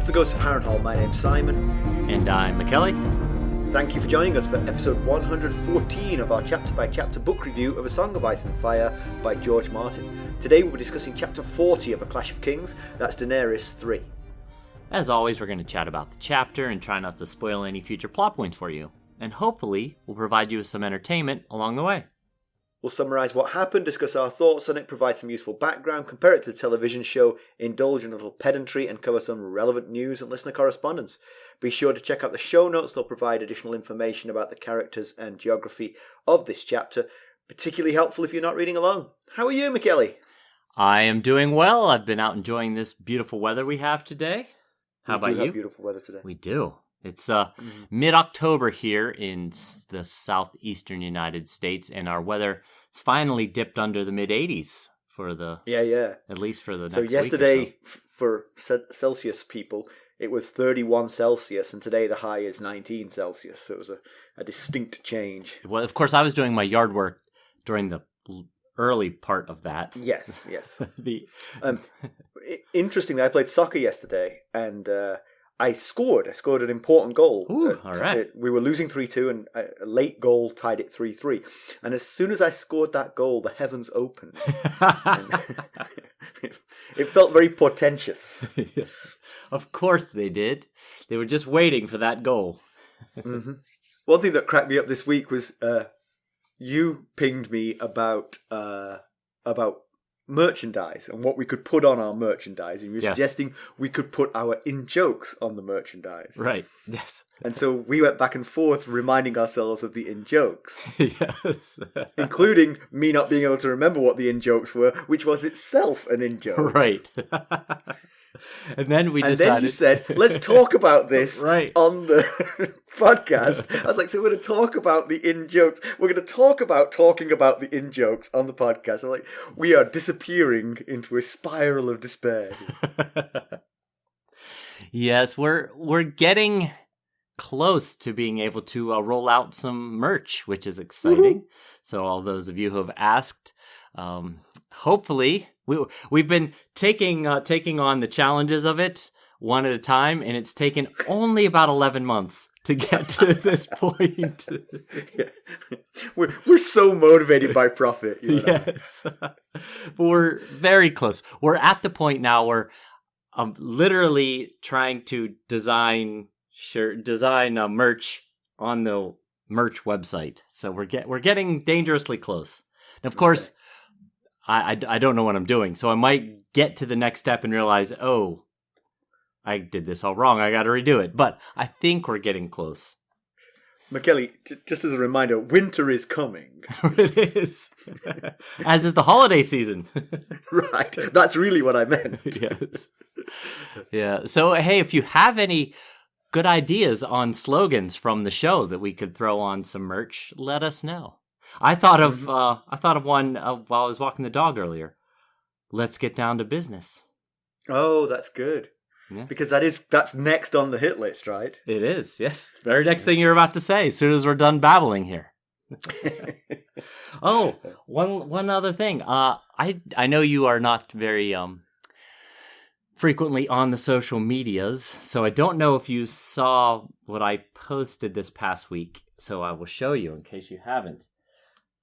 to the Ghost of Harrenhal. My name's Simon. And I'm Mackelly. Thank you for joining us for episode 114 of our chapter-by-chapter book review of A Song of Ice and Fire by George Martin. Today we'll be discussing chapter 40 of A Clash of Kings. That's Daenerys 3. As always, we're going to chat about the chapter and try not to spoil any future plot points for you. And hopefully, we'll provide you with some entertainment along the way. We'll summarise what happened, discuss our thoughts on it, provide some useful background, compare it to the television show, indulge in a little pedantry, and cover some relevant news and listener correspondence. Be sure to check out the show notes. They'll provide additional information about the characters and geography of this chapter. Particularly helpful if you're not reading along. How are you, Mackelly? I am doing well. I've been out enjoying this beautiful weather we have today. How about you? We have beautiful weather today. We do. It's mid-October here in the southeastern United States, and our weather has finally dipped under the mid-80s for the at least for the next week. So yesterday, for Celsius people, it was 31 Celsius, and today the high is 19 Celsius. So it was a distinct change. Well, of course, I was doing my yard work during the early part of that. Yes. Interestingly, I played soccer yesterday, and I scored an important goal. Ooh, all right. We were losing 3-2, and a late goal tied it 3-3. And as soon as I scored that goal, the heavens opened. It felt very portentous. Yes. Of course they did. They were just waiting for that goal. Mm-hmm. One thing that cracked me up this week was you pinged me about merchandise and what we could put on our merchandise, and you were suggesting we could put our in-jokes on the merchandise. Right, yes. And so we went back and forth reminding ourselves of the in-jokes. Yes. Including me not being able to remember what the in-jokes were, which was itself an in-joke. Right. And then we decided... And then you said, let's talk about this on the podcast. I was like, so we're going to talk about the in-jokes. We're going to talk about talking about the in-jokes on the podcast. I'm like, we are disappearing into a spiral of despair. Yes, we're getting close to being able to roll out some merch, which is exciting. Woo-hoo. So all those of you who have asked, hopefully... We've been taking on the challenges of it one at a time, and it's taken only about 11 months to get to this point. Yeah. We're so motivated by profit. You know? Yes, but we're very close. We're at the point now where I'm literally trying to design merch on the merch website. So we're getting dangerously close. And of course. Okay. I don't know what I'm doing, so I might get to the next step and realize, oh, I did this all wrong. I got to redo it. But I think we're getting close. Mackelly, just as a reminder, winter is coming. It is. As is the holiday season. Right. That's really what I meant. Yes. Yeah. So, hey, if you have any good ideas on slogans from the show that we could throw on some merch, let us know. I thought of one while I was walking the dog earlier. Let's get down to business. Oh, that's good. Yeah. Because that's next on the hit list, right? It is, yes. Very next thing you're about to say, as soon as we're done babbling here. Oh, one other thing. I know you are not very frequently on the social medias, so I don't know if you saw what I posted this past week. So I will show you in case you haven't.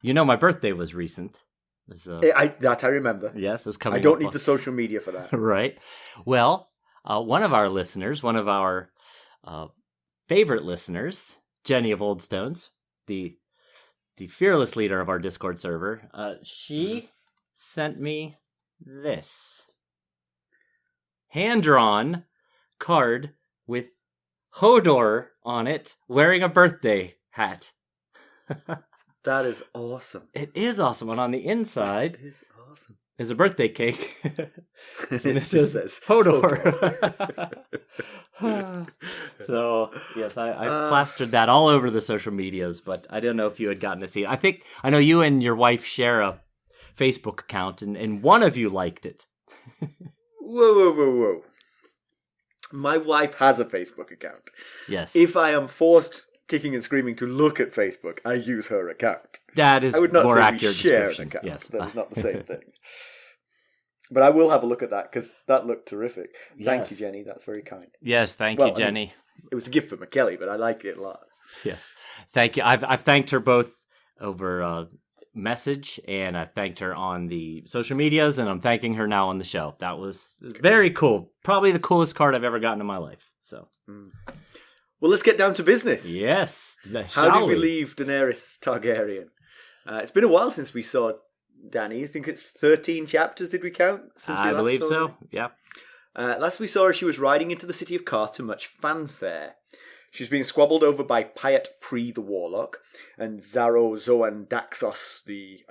You know, my birthday was recent. That I remember. Yes, it was coming. I don't need the social media for that. Right. Well, one of our listeners, one of our favorite listeners, Jenny of Old Stones, the fearless leader of our Discord server, she sent me this hand-drawn card with Hodor on it, wearing a birthday hat. That is awesome. It is awesome. And on the inside is a birthday cake. And it says Hodor. So, yes, I plastered that all over the social medias, but I don't know if you had gotten to see it. I know you and your wife share a Facebook account, and one of you liked it. Whoa. My wife has a Facebook account. Yes. If I am forced kicking and screaming to look at Facebook, I use her account. That is I would not more say accurate we share description. An account. Yes. That is not the same thing. But I will have a look at that because that looked terrific. Thank Yes. you, Jenny. That's very kind. Yes, thank you, Jenny. It was a gift for Mackelly, but I like it a lot. Yes, thank you. I've thanked her both over message, and I thanked her on the social medias, and I'm thanking her now on the show. That was very cool. Probably the coolest card I've ever gotten in my life. So, Well, let's get down to business. yes. How did we leave Daenerys Targaryen? It's been a while since we saw Dany. I think it's 13 chapters, did we count? Since we I last believe saw so, her? yeah. Last we saw her, she was riding into the city of Qarth to much fanfare. She's being squabbled over by Pyat Pri the warlock and Xaro Xhoan Daxos, the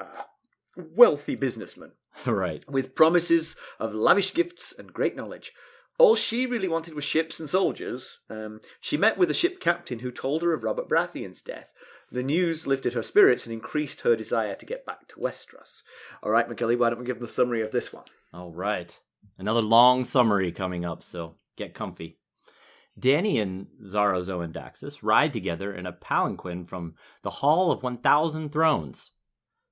wealthy businessman, Right. with promises of lavish gifts and great knowledge. All she really wanted was ships and soldiers. She met with a ship captain who told her of Robert Baratheon's death. The news lifted her spirits and increased her desire to get back to Westeros. All right, Mackelly, why don't we give them the summary of this one? All right. Another long summary coming up, so get comfy. Dany and Xaro Xhoan Daxos ride together in a palanquin from the Hall of 1,000 Thrones.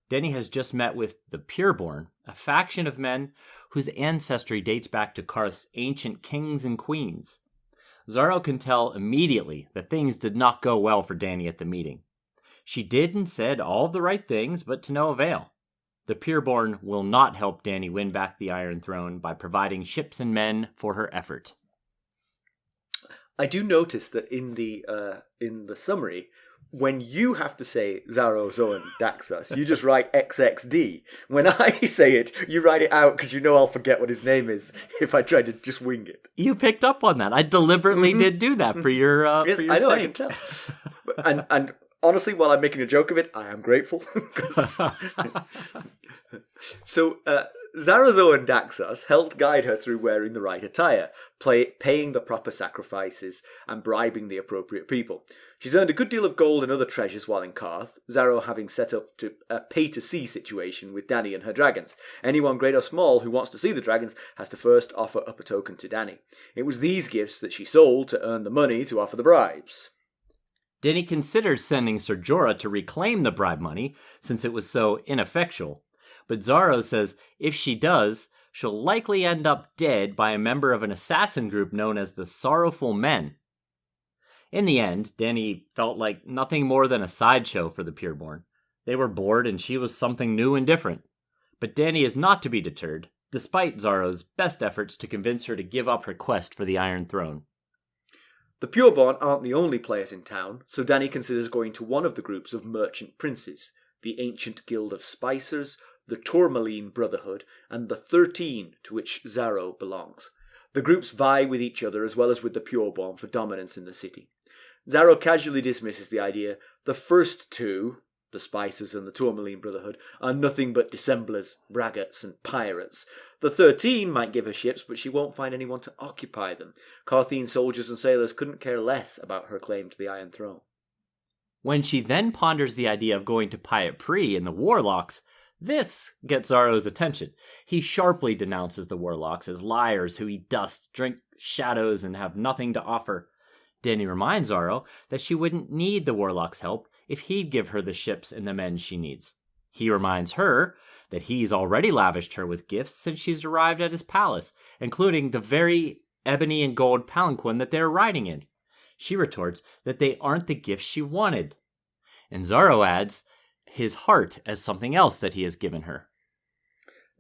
Dany has just met with the Pureborn, a faction of men whose ancestry dates back to Qarth's ancient kings and queens. Xaro can tell immediately that things did not go well for Dany at the meeting. She did and said all the right things, but to no avail. The Pureborn will not help Dany win back the Iron Throne by providing ships and men for her effort. I do notice that in the summary, when you have to say Xaro Xhoan Daxos, you just write XXD. When I say it, you write it out because you know I'll forget what his name is if I try to just wing it. You picked up on that. I deliberately did do that for your Yes, for your I know, sake. I can tell. And honestly, while I'm making a joke of it, I am grateful. So, Xaro Xhoan Daxos helped guide her through wearing the right attire, paying the proper sacrifices, and bribing the appropriate people. She's earned a good deal of gold and other treasures while in Qarth, Xaro having set up a pay-to-see situation with Dany and her dragons. Anyone, great or small, who wants to see the dragons has to first offer up a token to Dany. It was these gifts that she sold to earn the money to offer the bribes. Dany considers sending Ser Jorah to reclaim the bribe money, since it was so ineffectual. But Xaro says if she does, she'll likely end up dead by a member of an assassin group known as the Sorrowful Men. In the end, Dany felt like nothing more than a sideshow for the Pureborn. They were bored and she was something new and different. But Dany is not to be deterred, despite Xaro's best efforts to convince her to give up her quest for the Iron Throne. The Pureborn aren't the only players in town, so Dany considers going to one of the groups of merchant princes, the Ancient Guild of Spicers, the Tourmaline Brotherhood, and the 13, to which Xaro belongs. The groups vie with each other as well as with the Pureborn for dominance in the city. Xaro casually dismisses the idea. The first two, the Spicers and the Tourmaline Brotherhood, are nothing but dissemblers, braggarts, and pirates. The 13 might give her ships, but she won't find anyone to occupy them. Qarthine soldiers and sailors couldn't care less about her claim to the Iron Throne. When she then ponders the idea of going to Pyat Pri and the warlocks, this gets Xaro's attention. He sharply denounces the warlocks as liars who eat dust, drink shadows, and have nothing to offer. Dany reminds Xaro that she wouldn't need the warlocks' help if he'd give her the ships and the men she needs. He reminds her that he's already lavished her with gifts since she's arrived at his palace, including the very ebony and gold palanquin that they're riding in. She retorts that they aren't the gifts she wanted. And Xaro adds his heart as something else that he has given her.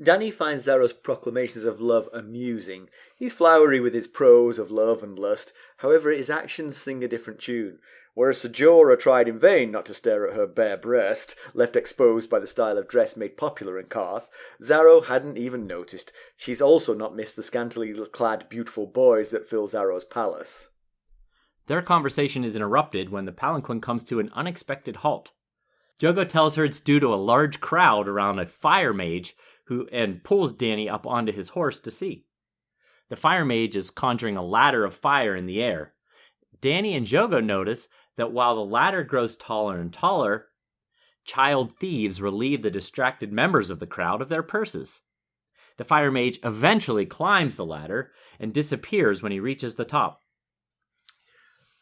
Dany finds Xaro's proclamations of love amusing. He's flowery with his prose of love and lust, however his actions sing a different tune. Whereas Ser Jorah tried in vain not to stare at her bare breast, left exposed by the style of dress made popular in Qarth, Xaro hadn't even noticed. She's also not missed the scantily clad beautiful boys that fill Xaro's palace. Their conversation is interrupted when the palanquin comes to an unexpected halt. Jogo tells her it's due to a large crowd around a firemage and pulls Dany up onto his horse to see. The firemage is conjuring a ladder of fire in the air. Dany and Jogo notice that while the ladder grows taller and taller, child thieves relieve the distracted members of the crowd of their purses. The firemage eventually climbs the ladder and disappears when he reaches the top.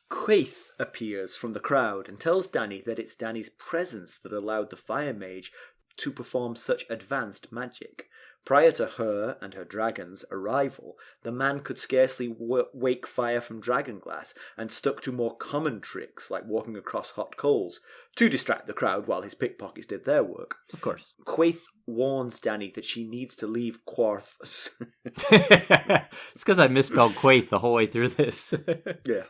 Quaithe appears from the crowd and tells Dany that it's Dany's presence that allowed the fire mage to perform such advanced magic. Prior to her and her dragon's arrival, the man could scarcely wake fire from dragonglass and stuck to more common tricks like walking across hot coals to distract the crowd while his pickpockets did their work. Of course. Quaithe warns Dany that she needs to leave Qarth. It's because I misspelled Quaithe the whole way through this. Yeah.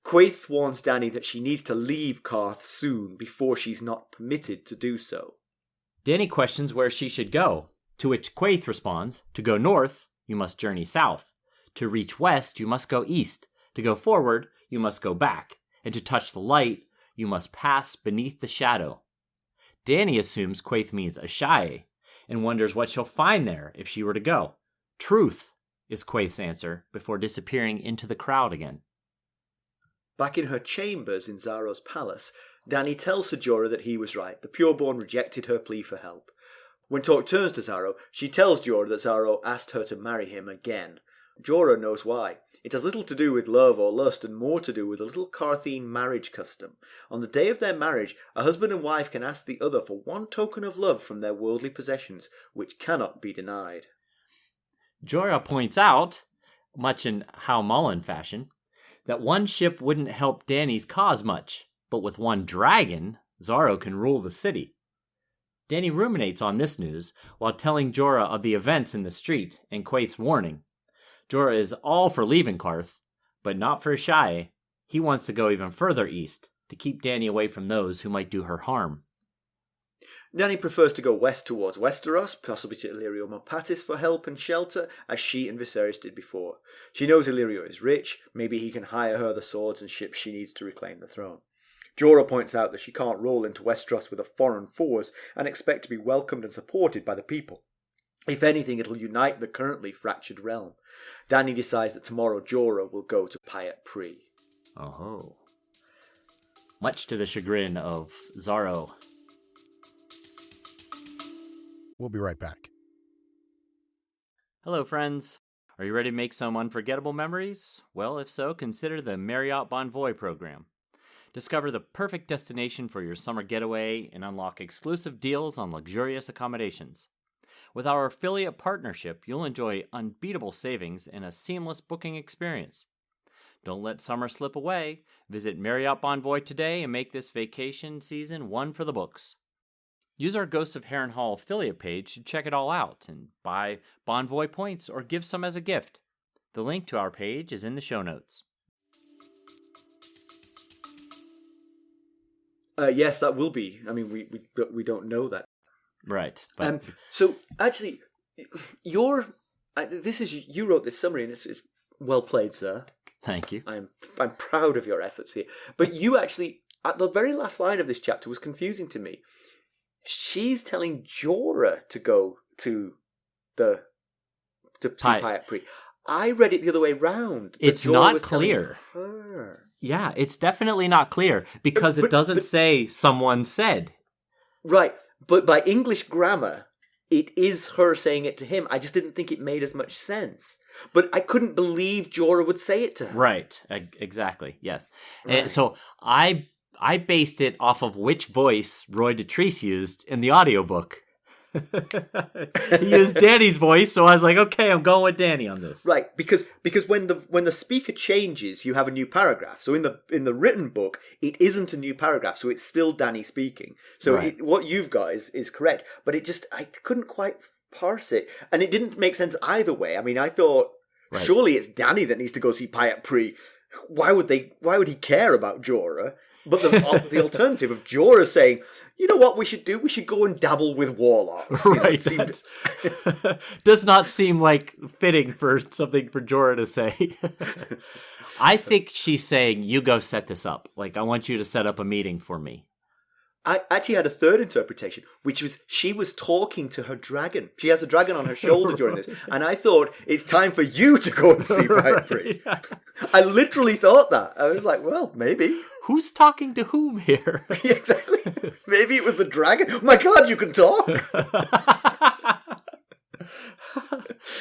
Quaithe warns Dany that she needs to leave Qarth soon before she's not permitted to do so. Dany questions where she should go, to which Quaithe responds, to go north, you must journey south. To reach west, you must go east. To go forward, you must go back. And to touch the light, you must pass beneath the shadow. Dany assumes Quaithe means Asshai, and wonders what she'll find there if she were to go. Truth, is Quaithe's answer, before disappearing into the crowd again. Back in her chambers in Xaro's palace, Dany tells Ser Jorah that he was right. The Pureborn rejected her plea for help. When talk turns to Xaro, she tells Jorah that Xaro asked her to marry him again. Jorah knows why. It has little to do with love or lust and more to do with a little Qarthine marriage custom. On the day of their marriage, a husband and wife can ask the other for one token of love from their worldly possessions, which cannot be denied. Jorah points out, much in How Mullen fashion, that one ship wouldn't help Dany's cause much, but with one dragon, Xaro can rule the city. Dany ruminates on this news while telling Jorah of the events in the street and Quaithe's warning. Jorah is all for leaving Qarth, but not for Asshai. He wants to go even further east to keep Dany away from those who might do her harm. Dany prefers to go west towards Westeros, possibly to Illyrio Mopatis for help and shelter, as she and Viserys did before. She knows Illyrio is rich, maybe he can hire her the swords and ships she needs to reclaim the throne. Jorah points out that she can't roll into Westeros with a foreign force and expect to be welcomed and supported by the people. If anything, it'll unite the currently fractured realm. Dany decides that tomorrow Jorah will go to Pyat Pree. Oh. Much to the chagrin of Xaro. We'll be right back. Hello, friends. Are you ready to make some unforgettable memories? Well, if so, consider the Marriott Bonvoy program. Discover the perfect destination for your summer getaway and unlock exclusive deals on luxurious accommodations. With our affiliate partnership, you'll enjoy unbeatable savings and a seamless booking experience. Don't let summer slip away. Visit Marriott Bonvoy today and make this vacation season one for the books. Use our Ghosts of Harrenhal affiliate page to check it all out and buy Bonvoy points or give some as a gift. The link to our page is in the show notes. Yes, that will be. I mean, we don't know that. Right. But... So actually, you wrote this summary, and it's well played, sir. Thank you. I'm proud of your efforts here. But you actually, at the very last line of this chapter, was confusing to me. She's telling Jorah to go to Pyat Pree. I read it the other way round. It's not clear. Yeah, it's definitely not clear because it doesn't say someone said. Right, but by English grammar, it is her saying it to him. I just didn't think it made as much sense. But I couldn't believe Jorah would say it to her. Right, exactly, yes. Right. And so I based it off of which voice Roy Dotrice used in the audiobook. He used Dany's voice, so I was like, okay, I'm going with Dany on this. Right, because when the speaker changes, you have a new paragraph. So in the written book, it isn't a new paragraph, so it's still Dany speaking. So right. What you've got is correct, but I couldn't quite parse it, and it didn't make sense either way. I mean, I thought surely it's Dany that needs to go see Pyat Pree. Why would he care about Jorah? But the alternative of Jorah saying, you know what we should do? We should go and dabble with warlocks. Right. Does not seem like fitting for something for Jorah to say. I think she's saying, you go set this up. Like, I want you to set up a meeting for me. I actually had a third interpretation, which was she was talking to her dragon. She has a dragon on her shoulder during this. And I thought, it's time for you to go and see Pyat Pree. I literally thought that. I was like, well, maybe. Who's talking to whom here? Exactly. Maybe it was the dragon. Oh my God, you can talk.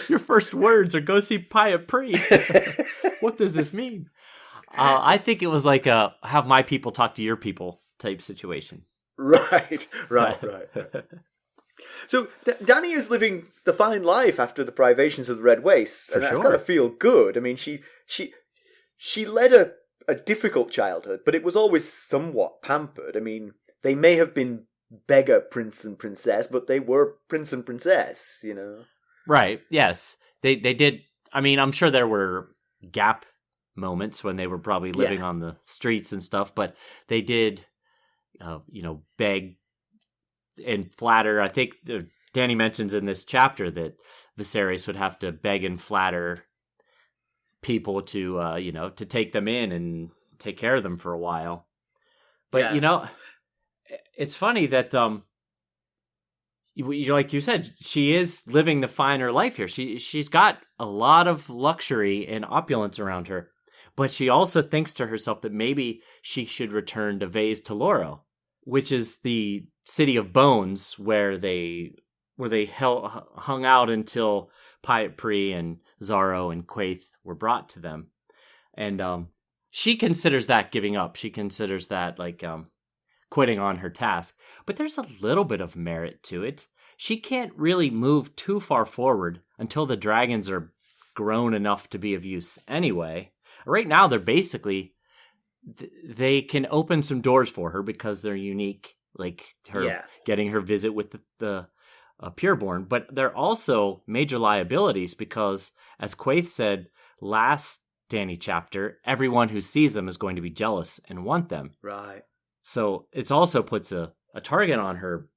Your first words are go see Pyat Pree. What does this mean? I think it was like a have my people talk to your people type situation. Right. So Dany is living the fine life after the privations of the Red Waste, and that's got to feel good. I mean, she led a difficult childhood, but it was always somewhat pampered. I mean, they may have been beggar prince and princess, but they were prince and princess, you know? Right, yes. They did, I mean, I'm sure there were gap moments when they were probably living on the streets and stuff, but they did, beg and flatter. I think Dany mentions in this chapter that Viserys would have to beg and flatter people to take them in and take care of them for a while. But it's funny that like you said, she is living the finer life here. She's got a lot of luxury and opulence around her, but she also thinks to herself that maybe she should return to Vase Teloro, which is the city of bones where they hung out until Pyat and Xaro and Quaithe were brought to them. And she considers that giving up. She considers that quitting on her task. But there's a little bit of merit to it. She can't really move too far forward until the dragons are grown enough to be of use anyway. Right now, they're basically... they can open some doors for her because they're unique, like her getting her visit with the Pureborn, but they're also major liabilities because, as Quaithe said last Dany chapter, everyone who sees them is going to be jealous and want them. Right. So it also puts a target on her.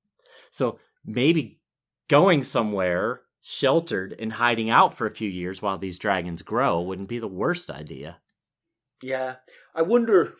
So maybe going somewhere sheltered and hiding out for a few years while these dragons grow wouldn't be the worst idea. Yeah. I wonder...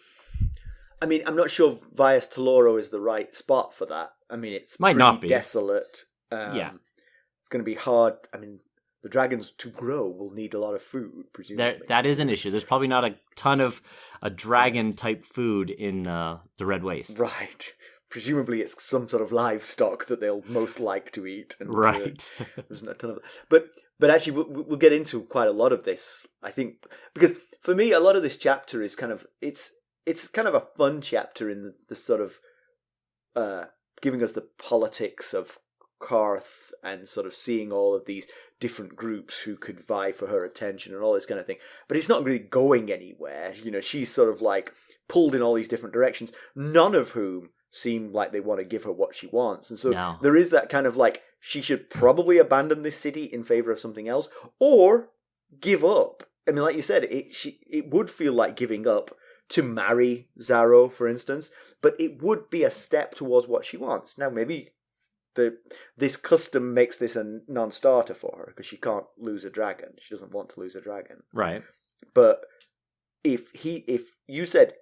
I mean, I'm not sure Vase Teloro is the right spot for that. I mean, it's might not be desolate. It's going to be hard. I mean, the dragons to grow will need a lot of food, presumably. That is an issue. There's probably not a ton of a dragon-type food in the Red Waste. Right. Presumably it's some sort of livestock that they'll most like to eat. And, right. There's not a ton of it. But actually, we'll get into quite a lot of this, I think. Because for me, a lot of this chapter is kind of... It's kind of a fun chapter in the sort of giving us the politics of Qarth and sort of seeing all of these different groups who could vie for her attention and all this kind of thing. But it's not really going anywhere. You know, she's sort of like pulled in all these different directions, none of whom seem like they want to give her what she wants. And so there is that kind of like, she should probably abandon this city in favor of something else or give up. I mean, like you said, it would feel like giving up to marry Xaro, for instance, but it would be a step towards what she wants. Now, maybe this custom makes this a non-starter for her because she can't lose a dragon. She doesn't want to lose a dragon. Right. But if he said,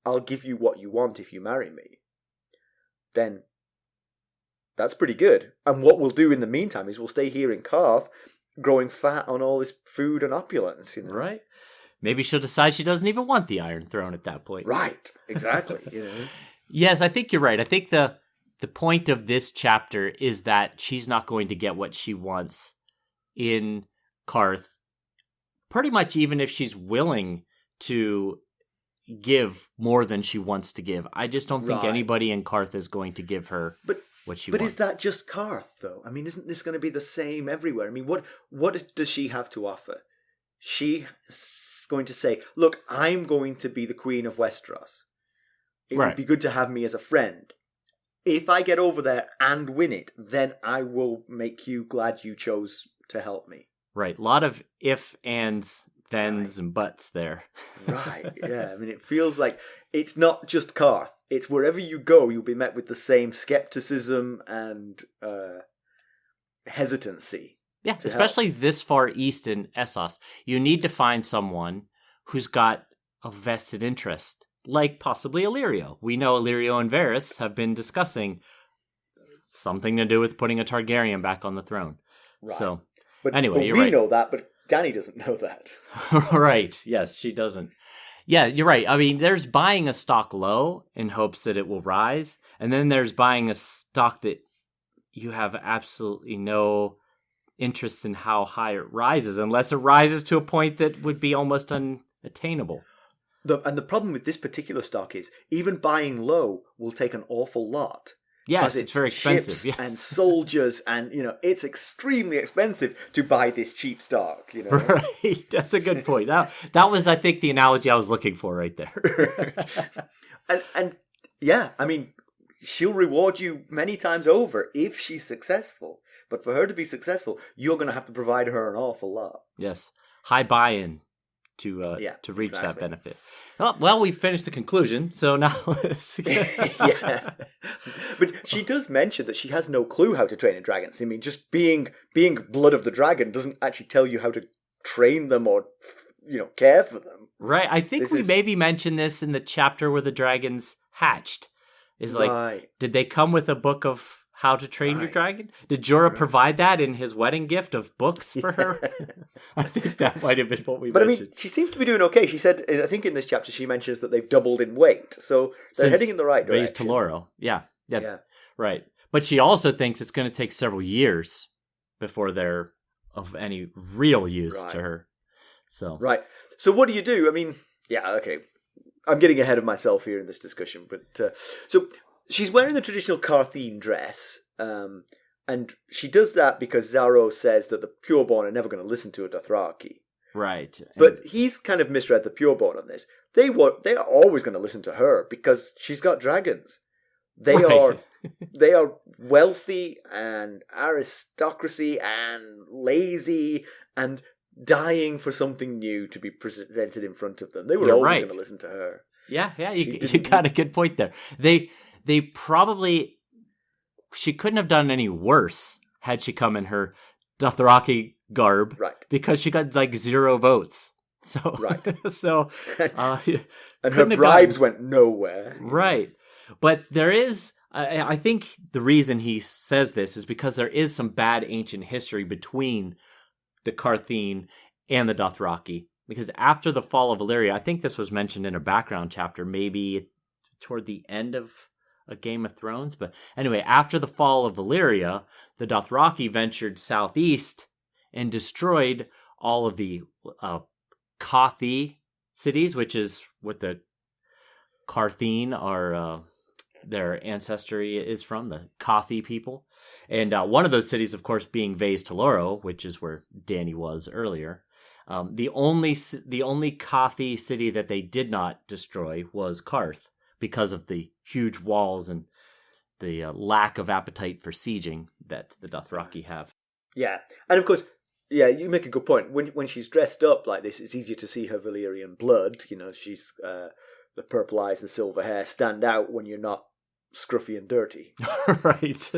I'll give you what you want if you marry me, then that's pretty good. And what we'll do in the meantime is we'll stay here in Qarth, growing fat on all this food and opulence, you know? Right. Maybe she'll decide she doesn't even want the Iron Throne at that point. Right, exactly. You know? Yes, I think you're right. I think the point of this chapter is that she's not going to get what she wants in Qarth, pretty much even if she's willing to give more than she wants to give. I just don't think anybody in Qarth is going to give her what she wants. But is that just Qarth, though? I mean, isn't this going to be the same everywhere? I mean, what does she have to offer? She's going to say, look, I'm going to be the Queen of Westeros. It would be good to have me as a friend. If I get over there and win it, then I will make you glad you chose to help me. Right. A lot of if, ands, thens, and buts there. Right. Yeah. I mean, it feels like it's not just Qarth. It's wherever you go, you'll be met with the same skepticism and hesitancy. Yeah, especially this far east in Essos. You need to find someone who's got a vested interest, like possibly Illyrio. We know Illyrio and Varys have been discussing something to do with putting a Targaryen back on the throne. Right. So, anyway, you're right. We know that, but Dany doesn't know that. Right. Yes, she doesn't. Yeah, you're right. I mean, there's buying a stock low in hopes that it will rise, and then there's buying a stock that you have absolutely no interest in how high it rises, unless it rises to a point that would be almost unattainable. And the problem with this particular stock is even buying low will take an awful lot. Yes, it's very expensive. Ships yes. and soldiers, and it's extremely expensive to buy this cheap stock. Right, that's a good point. That was, I think, the analogy I was looking for right there. and yeah, I mean, she'll reward you many times over if she's successful. But for her to be successful, you're going to have to provide her an awful lot. Yes, high buy-in to reach that benefit. Well, we finished the conclusion, so now let's... Yeah. But she does mention that she has no clue how to train in dragons. I mean, just being blood of the dragon doesn't actually tell you how to train them or, care for them. Right. I think we maybe mentioned this in the chapter where the dragons hatched. Is like, right. Did they come with a book of how to train your dragon? Did Jorah provide that in his wedding gift of books for her? I think that might have been what we mentioned. But I mean, she seems to be doing okay. She said, I think in this chapter she mentions that they've doubled in weight. So they're heading in the right direction. Raised to Loro. Yeah. Right. But she also thinks it's going to take several years before they're of any real use to her. So Right. So what do you do? I mean, yeah, okay. I'm getting ahead of myself here in this discussion. But so she's wearing the traditional Qartheen dress. And she does that because Xaro says that the Pureborn are never going to listen to a Dothraki. Right. But he's kind of misread the Pureborn on this. They are always going to listen to her because she's got dragons. They are wealthy and aristocracy and lazy and dying for something new to be presented in front of them. They were always going to listen to her. Yeah, you got a good point there. They probably... She couldn't have done any worse had she come in her Dothraki garb, right? Because she got like 0 votes. So right. So and her bribes went nowhere. Right, but there is. I think the reason he says this is because there is some bad ancient history between the Qartheen and the Dothraki. Because after the fall of Valyria, I think this was mentioned in a background chapter, maybe toward the end of a Game of Thrones. But anyway, after the fall of Valyria, the Dothraki ventured southeast and destroyed all of the Quaithe cities, which is what the Qartheen are, their ancestry is from, the Quaithe people. And one of those cities, of course, being Vaes Teloro, which is where Dany was earlier. The only Quaithe city that they did not destroy was Qarth, because of the huge walls and the lack of appetite for sieging that the Dothraki have. Yeah, and of course, yeah, you make a good point. When she's dressed up like this, it's easier to see her Valyrian blood. She's the purple eyes and the silver hair stand out when you're not scruffy and dirty. Right.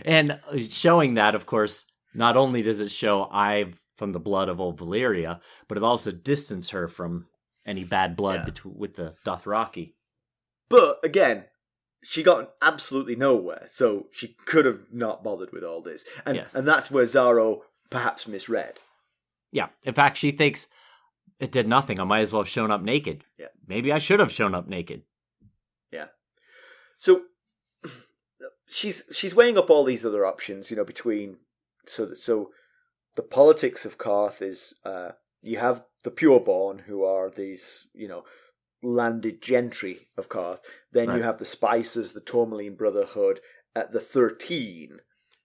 And showing that, of course, not only does it show I'm from the blood of old Valyria, but it also distances her from any bad blood with the Dothraki. But again, she got absolutely nowhere, so she could have not bothered with all this. And that's where Xaro perhaps misread. Yeah, in fact, she thinks it did nothing. I might as well have shown up naked. Yeah. Maybe I should have shown up naked. Yeah. So she's weighing up all these other options, between so the politics of Qarth is you have the Pureborn, who are these, landed gentry of Qarth. Then you have the Spices, the Tourmaline Brotherhood, the 13.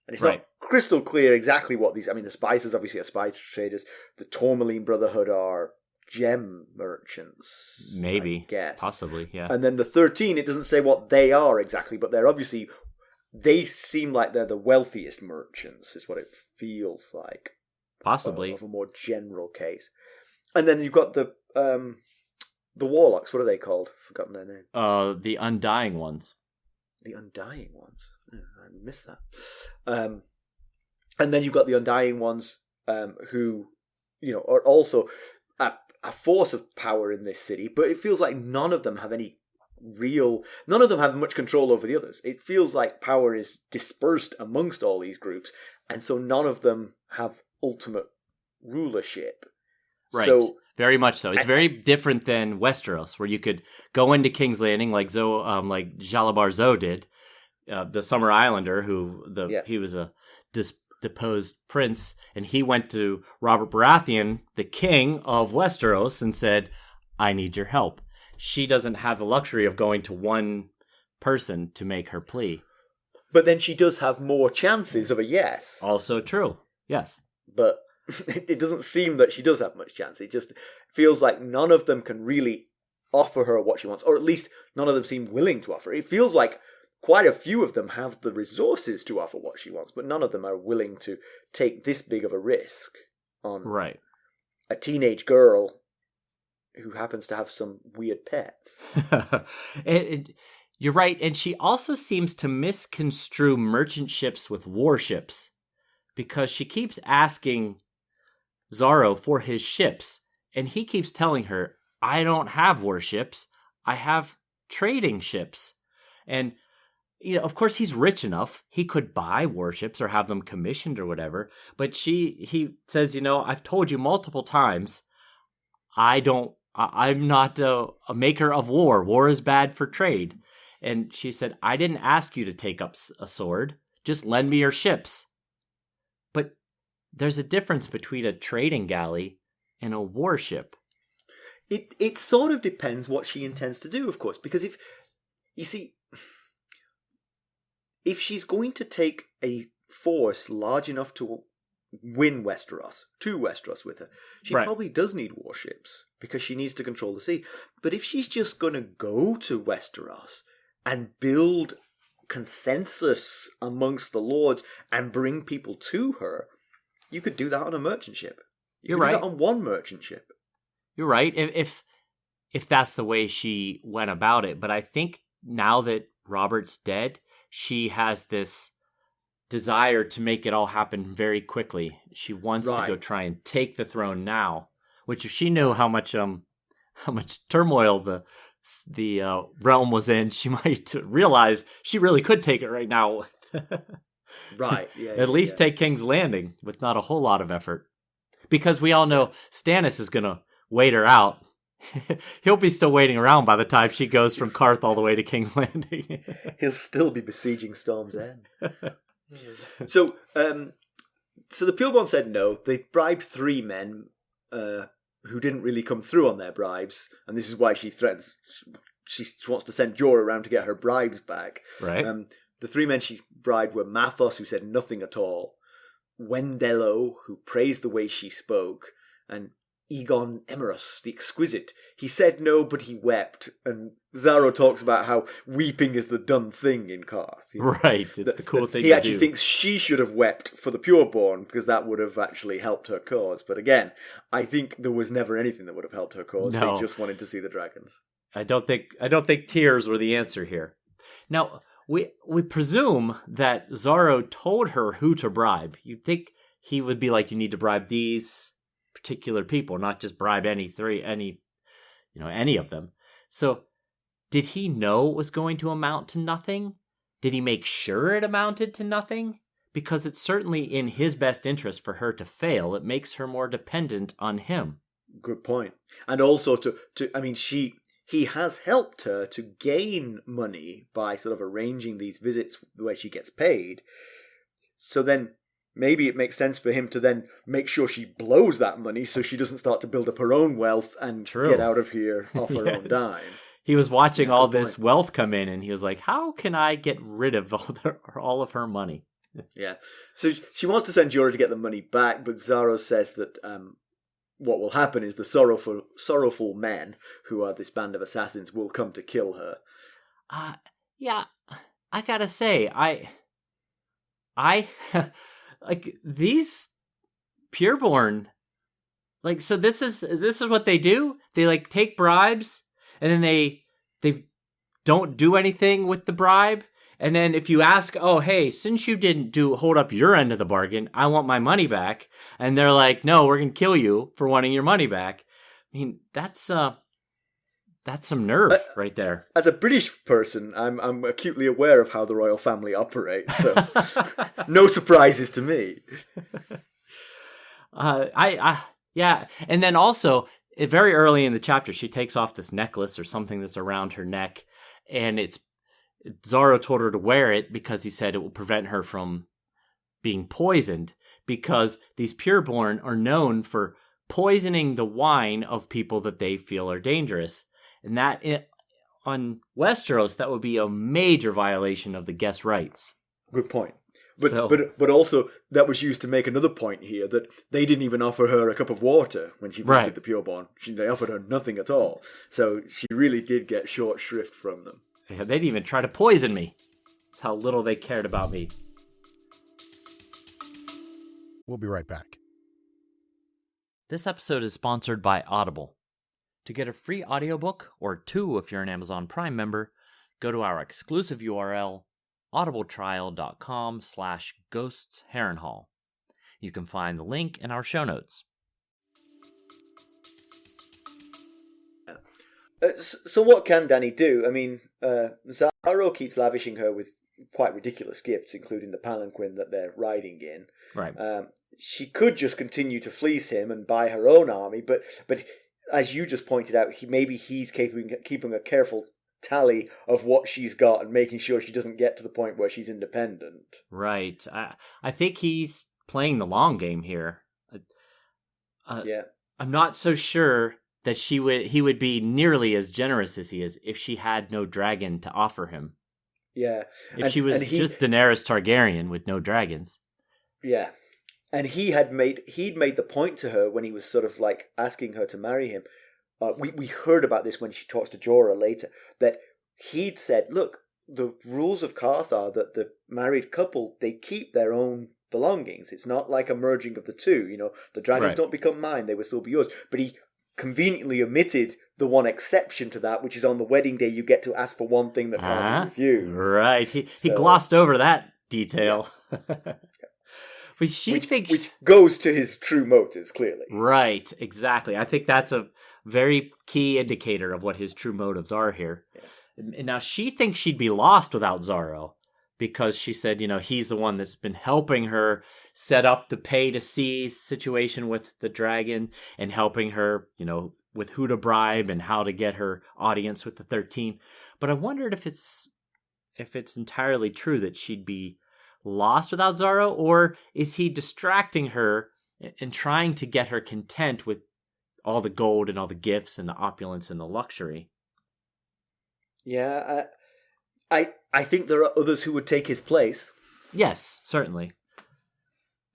And it's not crystal clear exactly what these... I mean, the Spices obviously are spice traders. The Tourmaline Brotherhood are gem merchants. Maybe. I guess. Possibly, yeah. And then the 13, it doesn't say what they are exactly, but they're obviously... They seem like they're the wealthiest merchants, is what it feels like. Possibly. Of a more general case. And then you've got the warlocks. What are they called? I've forgotten their name. The Undying Ones. The Undying Ones. Oh, I missed that. And then you've got the Undying Ones, who, are also a force of power in this city. But it feels like none of them have much control over the others. It feels like power is dispersed amongst all these groups, and so none of them have ultimate rulership. Right. So, very much so. It's very different than Westeros, where you could go into King's Landing like Jalabar Zo did, the Summer Islander, he was a deposed prince, and he went to Robert Baratheon, the king of Westeros, and said, "I need your help." She doesn't have the luxury of going to one person to make her plea. But then she does have more chances of a yes. Also true. Yes. But it doesn't seem that she does have much chance. It just feels like none of them can really offer her what she wants, or at least none of them seem willing to offer. It feels like quite a few of them have the resources to offer what she wants, but none of them are willing to take this big of a risk on a teenage girl who happens to have some weird pets. You're right, and she also seems to misconstrue merchant ships with warships, because she keeps asking Xaro for his ships, and he keeps telling her, I don't have warships, I have trading ships. And, of course he's rich enough, he could buy warships or have them commissioned or whatever, but he says, I've told you multiple times, I'm not a maker of war. War is bad for trade. And she said, I didn't ask you to take up a sword. Just lend me your ships. But there's a difference between a trading galley and a warship. It sort of depends what she intends to do, of course, because if she's going to take a force large enough to win Westeros with her, she probably does need warships, because she needs to control the sea. But if she's just going to go to Westeros and build consensus amongst the lords and bring people to her, you could do that on a merchant ship. You're right. Do that on one merchant ship. You're right, if that's the way she went about it. But I think now that Robert's dead, she has this desire to make it all happen very quickly. She wants to go try and take the throne now. Which, if she knew how much turmoil the realm was in, she might realize she really could take it right now. Right. Yeah. At least take King's Landing with not a whole lot of effort, because we all know Stannis is gonna wait her out. He'll be still waiting around by the time she goes from Qarth all the way to King's Landing. He'll still be besieging Storm's End. So the Pureborn said no. They bribed 3 men who didn't really come through on their bribes, and this is why she threatens. She wants to send Jorah around to get her bribes back. Right. The 3 men she bribed were Mathos, who said nothing at all, Wendello, who praised the way she spoke, and Egon Emerus, the Exquisite. He said no, but he wept. And Xaro talks about how weeping is the done thing in Qarth. Right, it's the cool thing to do. He actually thinks she should have wept for the Pureborn, because that would have actually helped her cause. But again, I think there was never anything that would have helped her cause. No. They just wanted to see the dragons. I don't think tears were the answer here. Now, we presume that Xaro told her who to bribe. You'd think he would be like, you need to bribe these particular people, not just bribe any of them. So did he know it was going to amount to nothing? Did he make sure it amounted to nothing? Because it's certainly in his best interest for her to fail. It makes her more dependent on him. Good point. And also he has helped her to gain money by sort of arranging these visits the way she gets paid. So then maybe it makes sense for him to then make sure she blows that money so she doesn't start to build up her own wealth and get out of here off her own dime. He was watching all this wealth come in, and he was like, how can I get rid of all of her money? Yeah. So she wants to send Jorah to get the money back, but Xaro says that what will happen is the sorrowful men, who are this band of assassins, will come to kill her. Yeah, I gotta say, I like these Pureborn, like, so this is what they do. They like take bribes, and then they don't do anything with the bribe. And then if you ask, oh, hey, since you didn't hold up your end of the bargain, I want my money back. And they're like, no, we're going to kill you for wanting your money back. I mean, that's some nerve right there. As a British person, I'm acutely aware of how the royal family operates. So no surprises to me. Yeah. And then also, very early in the chapter, she takes off this necklace or something that's around her neck. And Xaro told her to wear it because he said it will prevent her from being poisoned, because these Pureborn are known for poisoning the wine of people that they feel are dangerous. And that on Westeros, that would be a major violation of the guest rights. Good point. But also, that was used to make another point here, that they didn't even offer her a cup of water when she visited the Pureborn. They offered her nothing at all. So she really did get short shrift from them. Yeah, they didn't even try to poison me. That's how little they cared about me. We'll be right back. This episode is sponsored by Audible. To get a free audiobook, or 2 if you're an Amazon Prime member, go to our exclusive URL, audibletrial.com/ghostsharrenhal. You can find the link in our show notes. So what can Dany do? I mean, Xaro keeps lavishing her with quite ridiculous gifts, including the palanquin that they're riding in. Right. She could just continue to fleece him and buy her own army, but as you just pointed out, maybe he's keeping a careful tally of what she's got and making sure she doesn't get to the point where she's independent. Right. I think he's playing the long game here. Yeah. I'm not so sure that he would be nearly as generous as he is if she had no dragon to offer him. Yeah. If she was just Daenerys Targaryen with no dragons. Yeah. And he'd made the point to her when he was sort of like asking her to marry him. We heard about this when she talks to Jorah later, that he'd said, look, the rules of Qarth are that the married couple, they keep their own belongings. It's not like a merging of the two. You know, the dragons don't become mine, they will still be yours. But he conveniently omitted the one exception to that, which is on the wedding day you get to ask for one thing that can't be refused. Right. He glossed over that detail. Yeah. But which goes to his true motives, clearly. Right, exactly. I think that's a very key indicator of what his true motives are here. Yeah. And now she thinks she'd be lost without Xaro, because she said, he's the one that's been helping her set up the pay-to-see situation with the dragon and helping her, with who to bribe and how to get her audience with the 13. But I wondered if it's entirely true that she'd be lost without Xaro, or is he distracting her and trying to get her content with all the gold and all the gifts and the opulence and the luxury? Yeah, I think there are others who would take his place. Yes, certainly.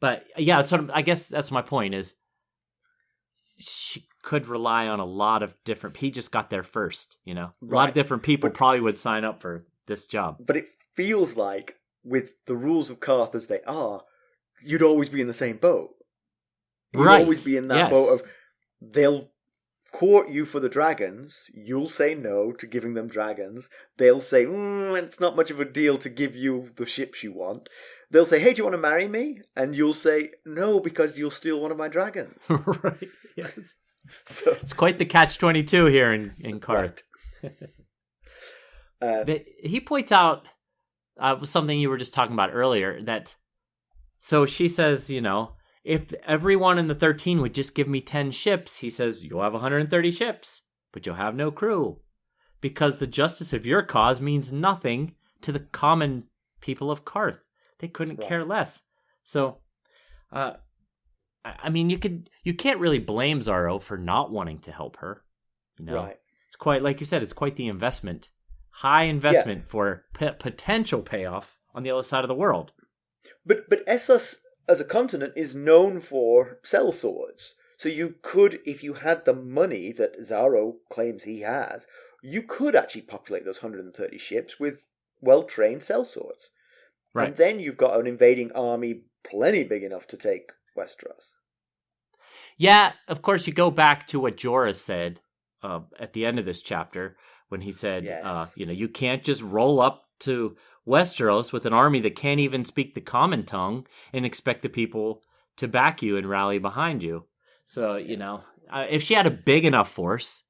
But yeah, I guess that's my point, is she could rely on a lot of different... He just got there first, A lot of different people probably would sign up for this job. But it feels like, with the rules of Qarth as they are, you'd always be in the same boat. You'd always be in that boat of, they'll court you for the dragons, you'll say no to giving them dragons, they'll say, it's not much of a deal to give you the ships you want. They'll say, hey, do you want to marry me? And you'll say, no, because you'll steal one of my dragons. Right, yes. So it's quite the catch-22 here in Qarth. Right. He points out something you were just talking about earlier, that so she says, if everyone in the 13 would just give me 10 ships, he says, you'll have 130 ships, but you'll have no crew, because the justice of your cause means nothing to the common people of Qarth. They couldn't care less. So, I mean, you can't really blame Xaro for not wanting to help her. Right. It's quite, like you said, it's quite the investment. High investment for potential payoff on the other side of the world. But Essos, as a continent, is known for sellswords. So you could, if you had the money that Xaro claims he has, you could actually populate those 130 ships with well-trained sellswords. Right. And then you've got an invading army plenty big enough to take Westeros. Yeah, of course, you go back to what Jorah said at the end of this chapter, when he said, you can't just roll up to Westeros with an army that can't even speak the common tongue and expect the people to back you and rally behind you. So, if she had a big enough force,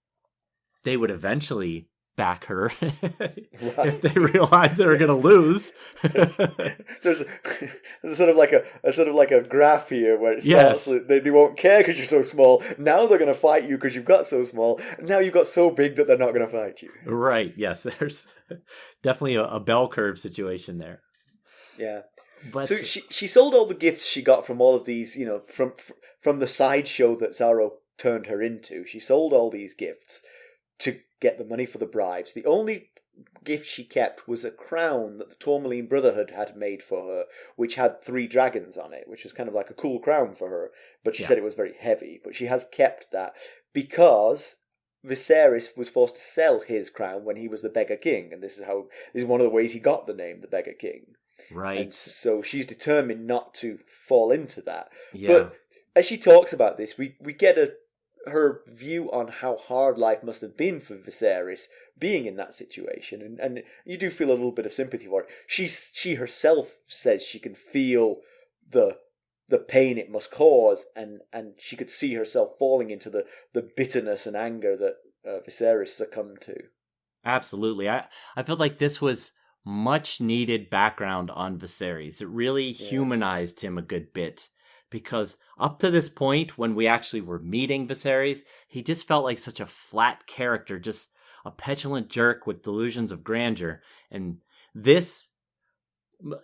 they would eventually back her if they realized they were going to lose. there's sort of like a graph here where it starts. They won't care because you're so small. Now they're going to fight you because you've got so small. Now you've got so big that they're not going to fight you. Right. Yes. There's definitely a bell curve situation there. Yeah. But so she sold all the gifts she got from all of these, from the sideshow that Xaro turned her into. She sold all these gifts to get the money for the bribes. The only gift she kept was a crown that the Tourmaline Brotherhood had made for her, which had 3 dragons on it, which was kind of like a cool crown for her. But she said it was very heavy. But she has kept that because Viserys was forced to sell his crown when he was the Beggar King, and this is one of the ways he got the name the Beggar King. Right. And so she's determined not to fall into that. Yeah. But as she talks about this, we get her view on how hard life must have been for Viserys being in that situation, and you do feel a little bit of sympathy for it. She herself says she can feel the pain it must cause, and she could see herself falling into the bitterness and anger that Viserys succumbed to. Absolutely. I felt like this was much needed background on Viserys. It really humanized him a good bit. Because up to this point, when we actually were meeting Viserys, he just felt like such a flat character, just a petulant jerk with delusions of grandeur. And this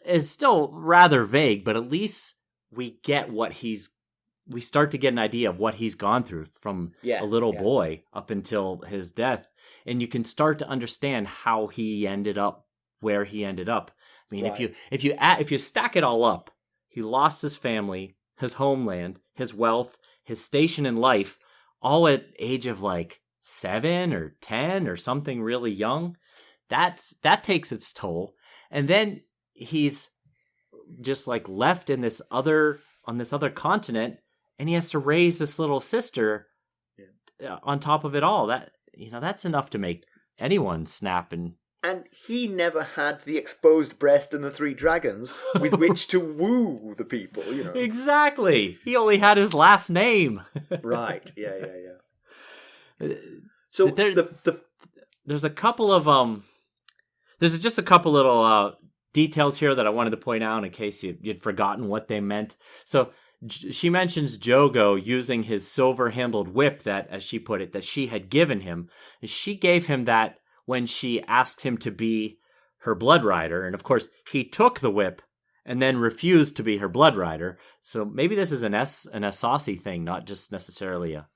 is still rather vague, but at least we get we start to get an idea of what he's gone through from a little boy up until his death. And you can start to understand how he ended up where he ended up. I mean, if you stack it all up, he lost his family, his homeland, his wealth, his station in life, all at age of like 7 or 10 or something really young. That takes its toll. And then he's just like left on this other continent, and he has to raise this little sister on top of it all. That's enough to make anyone snap. And he never had the exposed breast and the 3 dragons with which to woo the people, Exactly. He only had his last name. Right. Yeah. So there's a couple of there's just a couple little details here that I wanted to point out in case you'd forgotten what they meant. So she mentions Jogo using his silver-handled whip that, as she put it, that she had given him. She gave him that when she asked him to be her blood rider. And of course, he took the whip and then refused to be her blood rider. So maybe this is an Associ thing, not just necessarily a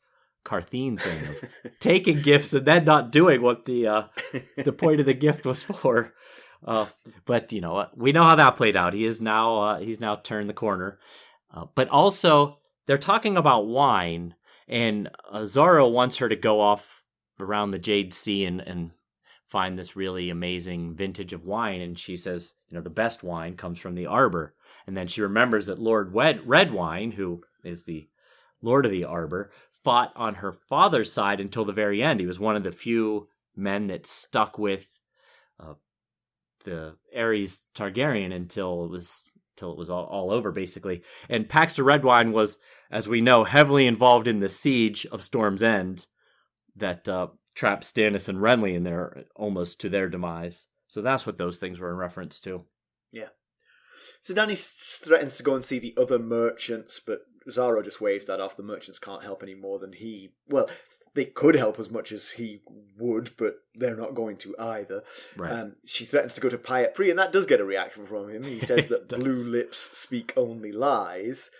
Qarthine thing of taking gifts and then not doing what the point of the gift was for. But we know how that played out. He's now turned the corner. But also, they're talking about wine, and Xaro wants her to go off around the Jade Sea and find this really amazing vintage of wine. And she says, the best wine comes from the Arbor. And then she remembers that Lord Redwine, who is the Lord of the Arbor, fought on her father's side until the very end. He was one of the few men that stuck with the Aerys Targaryen until it was all over, basically. And Paxter Redwine was, as we know, heavily involved in the siege of Storm's End that trapped Stannis and Renly in there almost to their demise. So that's what those things were in reference to. Yeah. So Dany threatens to go and see the other merchants, but Xaro just waves that off. The merchants can't help any more than he... Well, they could help as much as he would, but they're not going to either. Right. She threatens to go to Pyat Pri, and that does get a reaction from him. He says that blue lips speak only lies.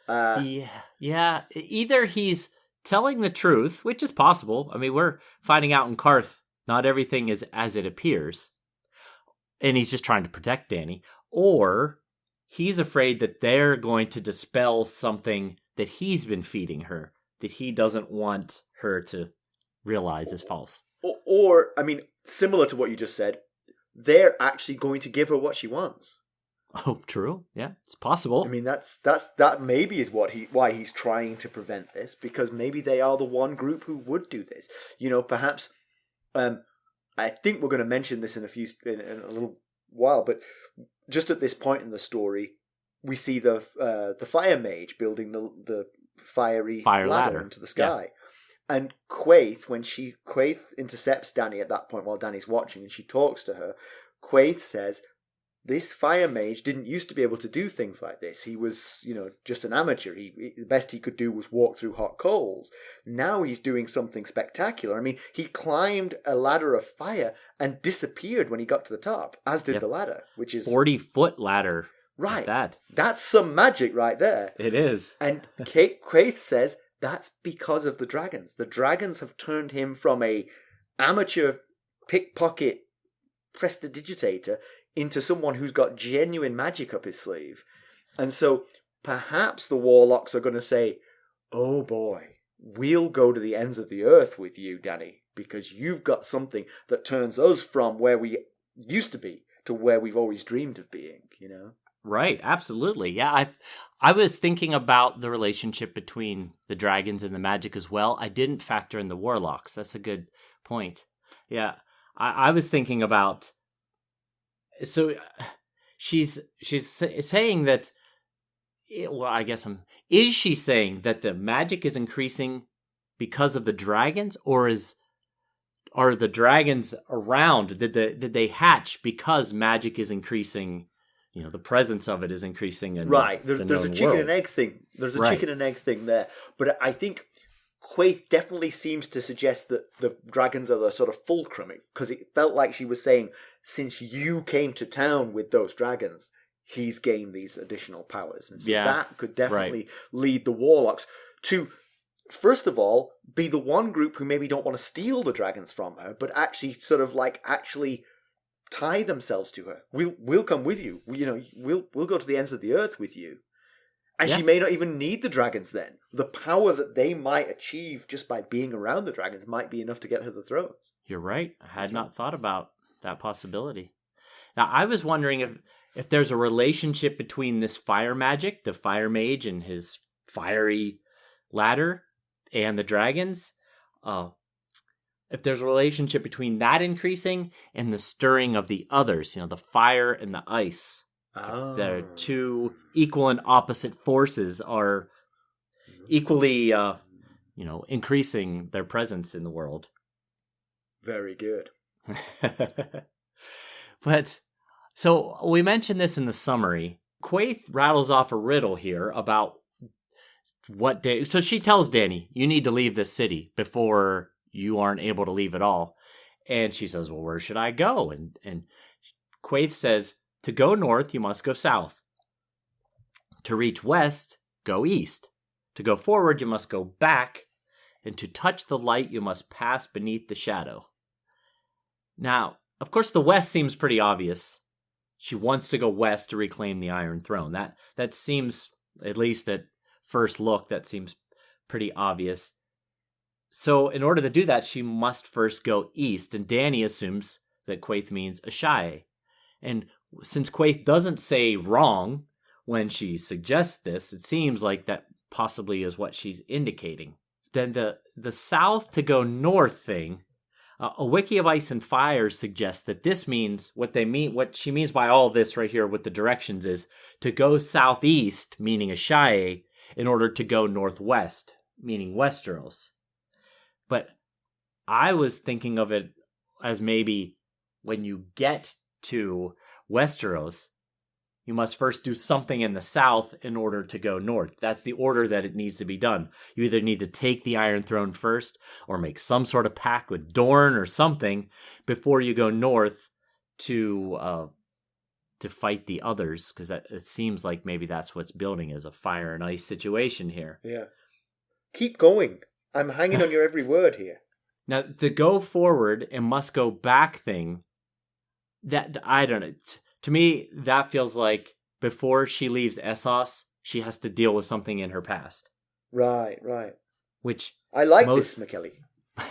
Yeah. Either he's telling the truth, which is possible. I mean, we're finding out in Qarth, not everything is as it appears. And he's just trying to protect Dany. Or he's afraid that they're going to dispel something that he's been feeding her, that he doesn't want her to realize is false. Or, I mean, similar to what you just said, they're actually going to give her what she wants. Oh, true. Yeah, it's possible. I mean, that maybe is why he's trying to prevent this, because maybe they are the one group who would do this. Perhaps. I think we're going to mention this in a little while, but just at this point in the story, we see the fire mage building the fire ladder into the sky. Yeah. And Quaithe, when Quaithe intercepts Dany at that point while Dany's watching, and she talks to her, Quaithe says, this fire mage didn't used to be able to do things like this. He was, just an amateur. The best he could do was walk through hot coals. Now he's doing something spectacular. I mean, he climbed a ladder of fire and disappeared when he got to the top, as did the ladder, which is 40-foot ladder. Right. Like that's some magic right there. It is. And Quaithe says that's because of the dragons. The dragons have turned him from a amateur pickpocket prestidigitator into someone who's got genuine magic up his sleeve. And so perhaps the warlocks are going to say, oh boy, we'll go to the ends of the earth with you, Dany, because you've got something that turns us from where we used to be to where we've always dreamed of being, you know? Right, absolutely. Yeah, I was thinking about the relationship between the dragons and the magic as well. I didn't factor in the warlocks. That's a good point. Yeah, I was thinking about... So she's saying that... Well, I guess is she saying that the magic is increasing because of the dragons, or are the dragons around? Did they hatch because magic is increasing? You know, the presence of it is increasing. Right. There's a chicken and egg thing. There's a chicken and egg thing there. But I think Quaithe definitely seems to suggest that the dragons are the sort of fulcrum, because it felt like she was saying, since you came to town with those dragons, he's gained these additional powers. And so that could definitely lead the warlocks to, first of all, be the one group who maybe don't want to steal the dragons from her, but actually sort of actually tie themselves to her. We'll come with you. We'll go to the ends of the earth with you. And she may not even need the dragons then. The power that they might achieve just by being around the dragons might be enough to get her the thrones. You're right. I had not thought about that possibility. Now, I was wondering if there's a relationship between this fire magic, the fire mage and his fiery ladder, and the dragons. If there's a relationship between that increasing and the stirring of the others, the fire and the ice. Oh. The two equal and opposite forces are equally, increasing their presence in the world. Very good. But, so we mentioned this in the summary. Quaithe rattles off a riddle here about what day. So she tells Dany, you need to leave this city before you aren't able to leave at all. And she says, well, where should I go? And Quaithe says, to go north, you must go south. To reach west, go east. To go forward, you must go back. And to touch the light, you must pass beneath the shadow. Now, of course, the west seems pretty obvious. She wants to go west to reclaim the Iron Throne. That seems, at least at first look, that seems pretty obvious. So in order to do that, she must first go east, and Dany assumes that Quaithe means Asshai. And since Quaithe doesn't say wrong when she suggests this, it seems like that possibly is what she's indicating. Then the south to go north thing, a wiki of Ice and Fire suggests that this means what she means by all this right here with the directions is to go southeast, meaning Asshai, in order to go northwest, meaning Westeros. But I was thinking of it as maybe when you get to Westeros, you must first do something in the south in order to go north. That's the order that it needs to be done. You either need to take the Iron Throne first or make some sort of pact with Dorne or something before you go north to fight the others, because it seems like maybe that's what's building as a fire and ice situation here. Yeah. Keep going. I'm hanging on your every word here. Now, the go forward and must go back thing, that I don't know. To me, that feels like before she leaves Essos, she has to deal with something in her past. Right. Which I like this, Mackelly.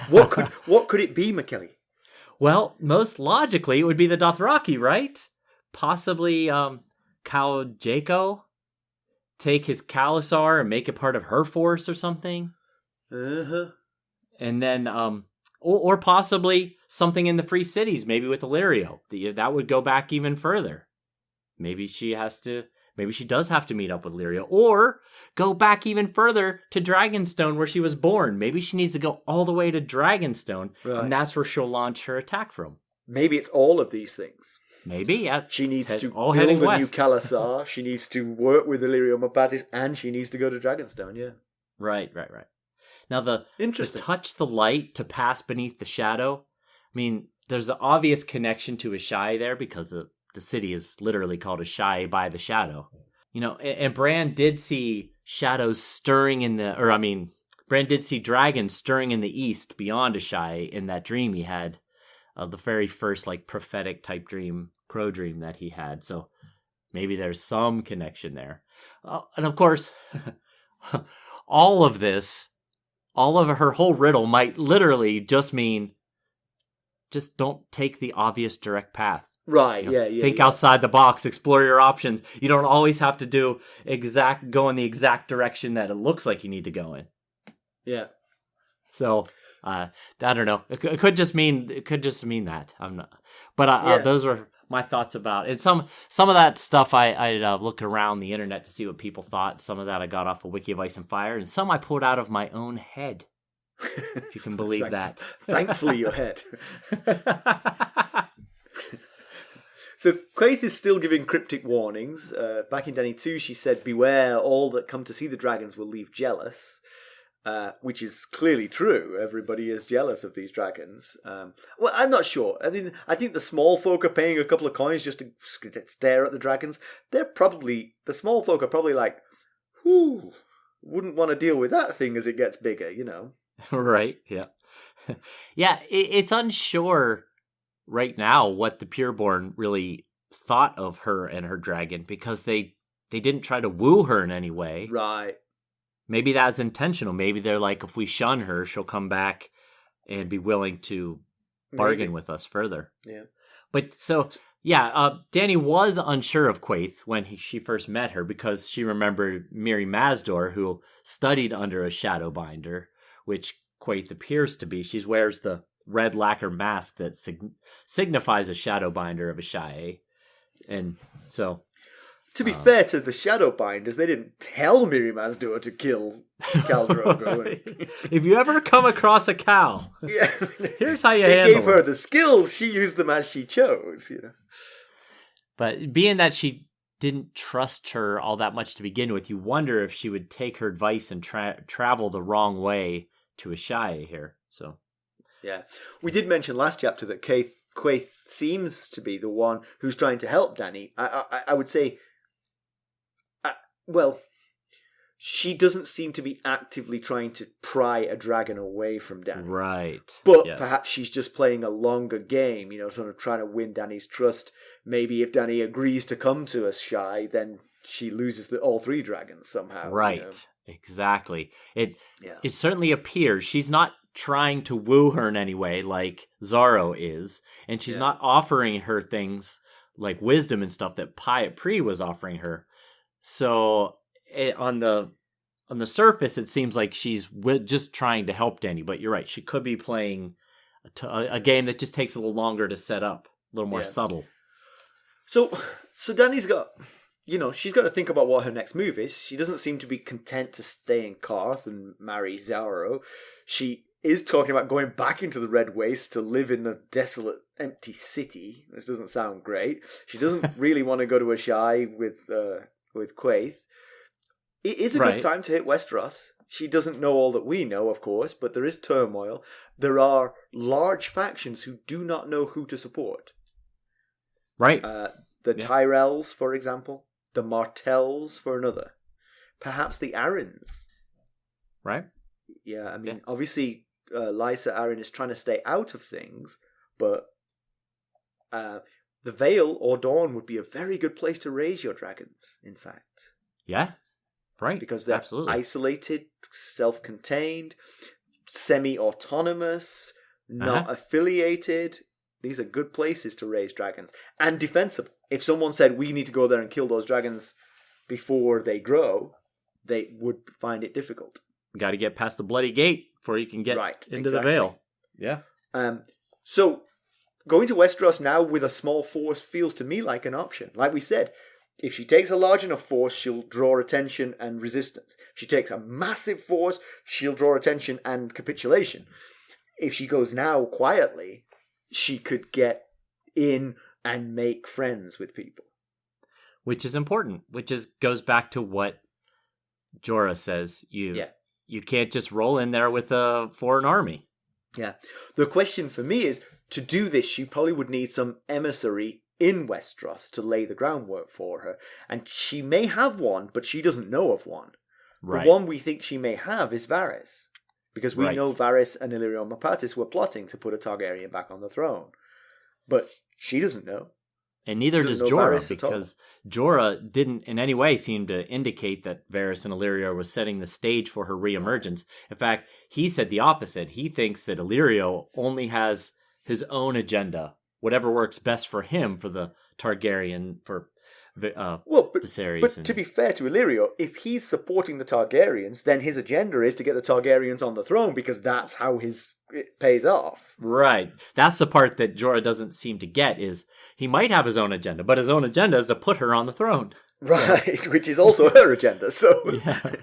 What could it be, Mackelly? Well, most logically, it would be the Dothraki, right? Possibly Khal Draco take his Khalasar and make it part of her force or something. Uh-huh. And then, or possibly something in the Free Cities, maybe with Illyrio. That would go back even further. Maybe she does have to meet up with Illyrio. Or go back even further to Dragonstone where she was born. Maybe she needs to go all the way to Dragonstone, right. And that's where she'll launch her attack from. Maybe it's all of these things. Maybe, yeah. She needs to build a new west. Khalasar, she needs to work with Illyrio Mopatis, and she needs to go to Dragonstone, yeah. Right. Now, the touch the light to pass beneath the shadow, I mean, there's the obvious connection to Asshai there because the city is literally called Asshai by the shadow. And Bran did see shadows stirring Bran did see dragons stirring in the east beyond Asshai in that dream he had, the very first like prophetic type dream, crow dream that he had. So maybe there's some connection there. And of course, all of this, all of her whole riddle might literally just mean just don't take the obvious direct path. Right, You know, yeah. think outside the box, explore your options. You don't always have to go in the exact direction that it looks like you need to go in. Yeah. So, I don't know. It could just mean that. I'm not. But those were my thoughts about it. Some of that stuff I looked around the internet to see what people thought. Some of that I got off of Wiki of Ice and Fire, and some I pulled out of my own head. If you can believe that. Thankfully, your head. So Quaithe is still giving cryptic warnings. Back in Dany 2, she said, "Beware, all that come to see the dragons will leave jealous," which is clearly true. Everybody is jealous of these dragons. Well, I'm not sure. I mean, I think the small folk are paying a couple of coins just to stare at the dragons. The small folk are probably like, whew, wouldn't want to deal with that thing as it gets bigger, you know? Right, yeah. Yeah, it's unsure right now what the Pureborn really thought of her and her dragon, because they didn't try to woo her in any way. Right. Maybe that's intentional. Maybe they're like, if we shun her, she'll come back and be willing to bargain with us further. Yeah. But so, yeah, Dany was unsure of Quaithe when she first met her, because she remembered Mirri Mazdor, who studied under a shadowbinder, which Quaithe appears to be. She wears the red lacquer mask that signifies a shadowbinder of Asshai. And so, to be fair to the shadowbinders, they didn't tell Mirri Mazdor to kill Khal Drogo. If you ever come across a cow, here's how you handle it. They gave her the skills. She used them as she chose, you know. But being that she didn't trust her all that much to begin with, you wonder if she would take her advice and travel the wrong way to Asshai here. So, yeah, we did mention last chapter that Quaithe seems to be the one who's trying to help Dany. I would say, well, she doesn't seem to be actively trying to pry a dragon away from Dany. Right. But perhaps she's just playing a longer game, you know, sort of trying to win Dany's trust. Maybe if Dany agrees to come to Asshai, then she loses all three dragons somehow. Right. You know? Exactly. It certainly appears she's not trying to woo her in any way like Xaro is, and she's not offering her things like wisdom and stuff that Pri was offering her. So on the surface, it seems like she's just trying to help Dany, but you're right. She could be playing a game that just takes a little longer to set up, a little more subtle. So Dany's got, you know, she's got to think about what her next move is. She doesn't seem to be content to stay in Qarth and marry Xaro. She is talking about going back into the Red Waste to live in a desolate, empty city, which doesn't sound great. She doesn't really want to go to Asshai with Quaithe. It is a good time to hit Westeros. She doesn't know all that we know, of course, but there is turmoil. There are large factions who do not know who to support. Right. The Tyrells, for example. The Martells, for another. Perhaps the Arryns. Right. Yeah, I mean, obviously, Lysa Arryn is trying to stay out of things, but the Vale or Dawn would be a very good place to raise your dragons, in fact. Yeah, right. Because they're isolated, self-contained, semi-autonomous, not affiliated. These are good places to raise dragons. And defensible. If someone said, we need to go there and kill those dragons before they grow, they would find it difficult. Got to get past the bloody gate before you can get into the Vale. Yeah. So going to Westeros now with a small force feels to me like an option. Like we said, if she takes a large enough force, she'll draw attention and resistance. If she takes a massive force, she'll draw attention and capitulation. If she goes now quietly, she could get in and make friends with people. Which is important. Goes back to what Jorah says. You can't just roll in there with a foreign army. Yeah. The question for me is, to do this, she probably would need some emissary in Westeros to lay the groundwork for her. And she may have one, but she doesn't know of one. Right. The one we think she may have is Varys. Because we know Varys and Illyrio Mopatis were plotting to put a Targaryen back on the throne. But she doesn't know. And neither does Jorah, because Jorah didn't in any way seem to indicate that Varys and Illyrio was setting the stage for her reemergence. In fact, he said the opposite. He thinks that Illyrio only has his own agenda, whatever works best for him, for the Targaryen, for Viserys. But to be fair to Illyrio, if he's supporting the Targaryens, then his agenda is to get the Targaryens on the throne, because that's how it pays off. Right. That's the part that Jorah doesn't seem to get, is he might have his own agenda, but his own agenda is to put her on the throne. Right, which is also her agenda, so... Yeah.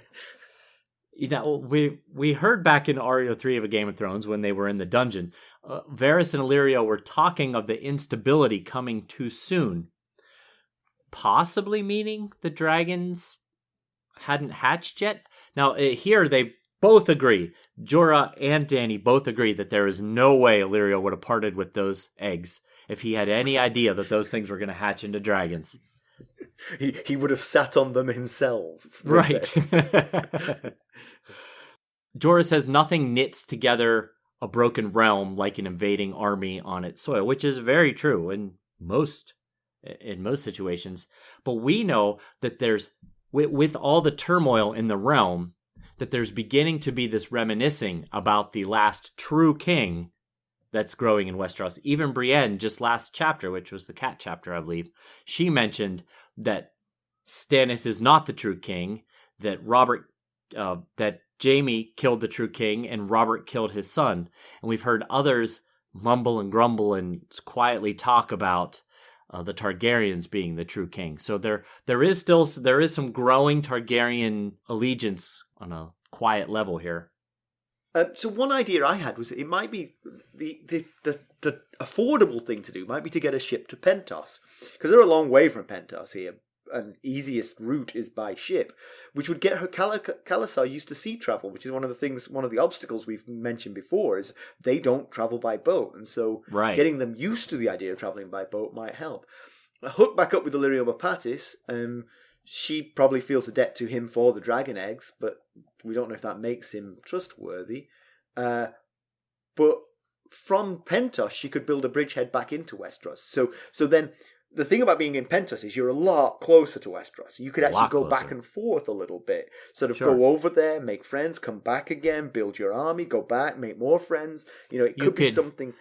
You know, we heard back in Ario 3 of A Game of Thrones, when they were in the dungeon, Varys and Illyrio were talking of the instability coming too soon. Possibly meaning the dragons hadn't hatched yet. Now, here they both agree. Jorah and Dany both agree that there is no way Illyrio would have parted with those eggs if he had any idea that those things were going to hatch into dragons. He would have sat on them himself. Right. Jorah says nothing knits together a broken realm like an invading army on its soil, which is very true in most situations. But we know that there's, with all the turmoil in the realm, that there's beginning to be this reminiscing about the last true king that's growing in Westeros. Even Brienne, just last chapter, which was the cat chapter, I believe, she mentioned that Stannis is not the true king, that that Jaime killed the true king and Robert killed his son. And we've heard others mumble and grumble and quietly talk about the Targaryens being the true king. So there is some growing Targaryen allegiance on a quiet level here. So one idea I had was it might be the affordable thing to do might be to get a ship to Pentos, because they're a long way from Pentos here, and easiest route is by ship, which would get her Khalasar used to sea travel, which is one of the obstacles we've mentioned before, is they don't travel by boat, and so getting them used to the idea of traveling by boat might help. Hook back up with Illyrio Mopatis. She probably feels a debt to him for the dragon eggs, but we don't know if that makes him trustworthy. But from Pentos, she could build a bridgehead back into Westeros. So then the thing about being in Pentos is you're a lot closer to Westeros. You could actually go back and forth a little bit. Sort of go over there, make friends, come back again, build your army, go back, make more friends. You know, it could be something...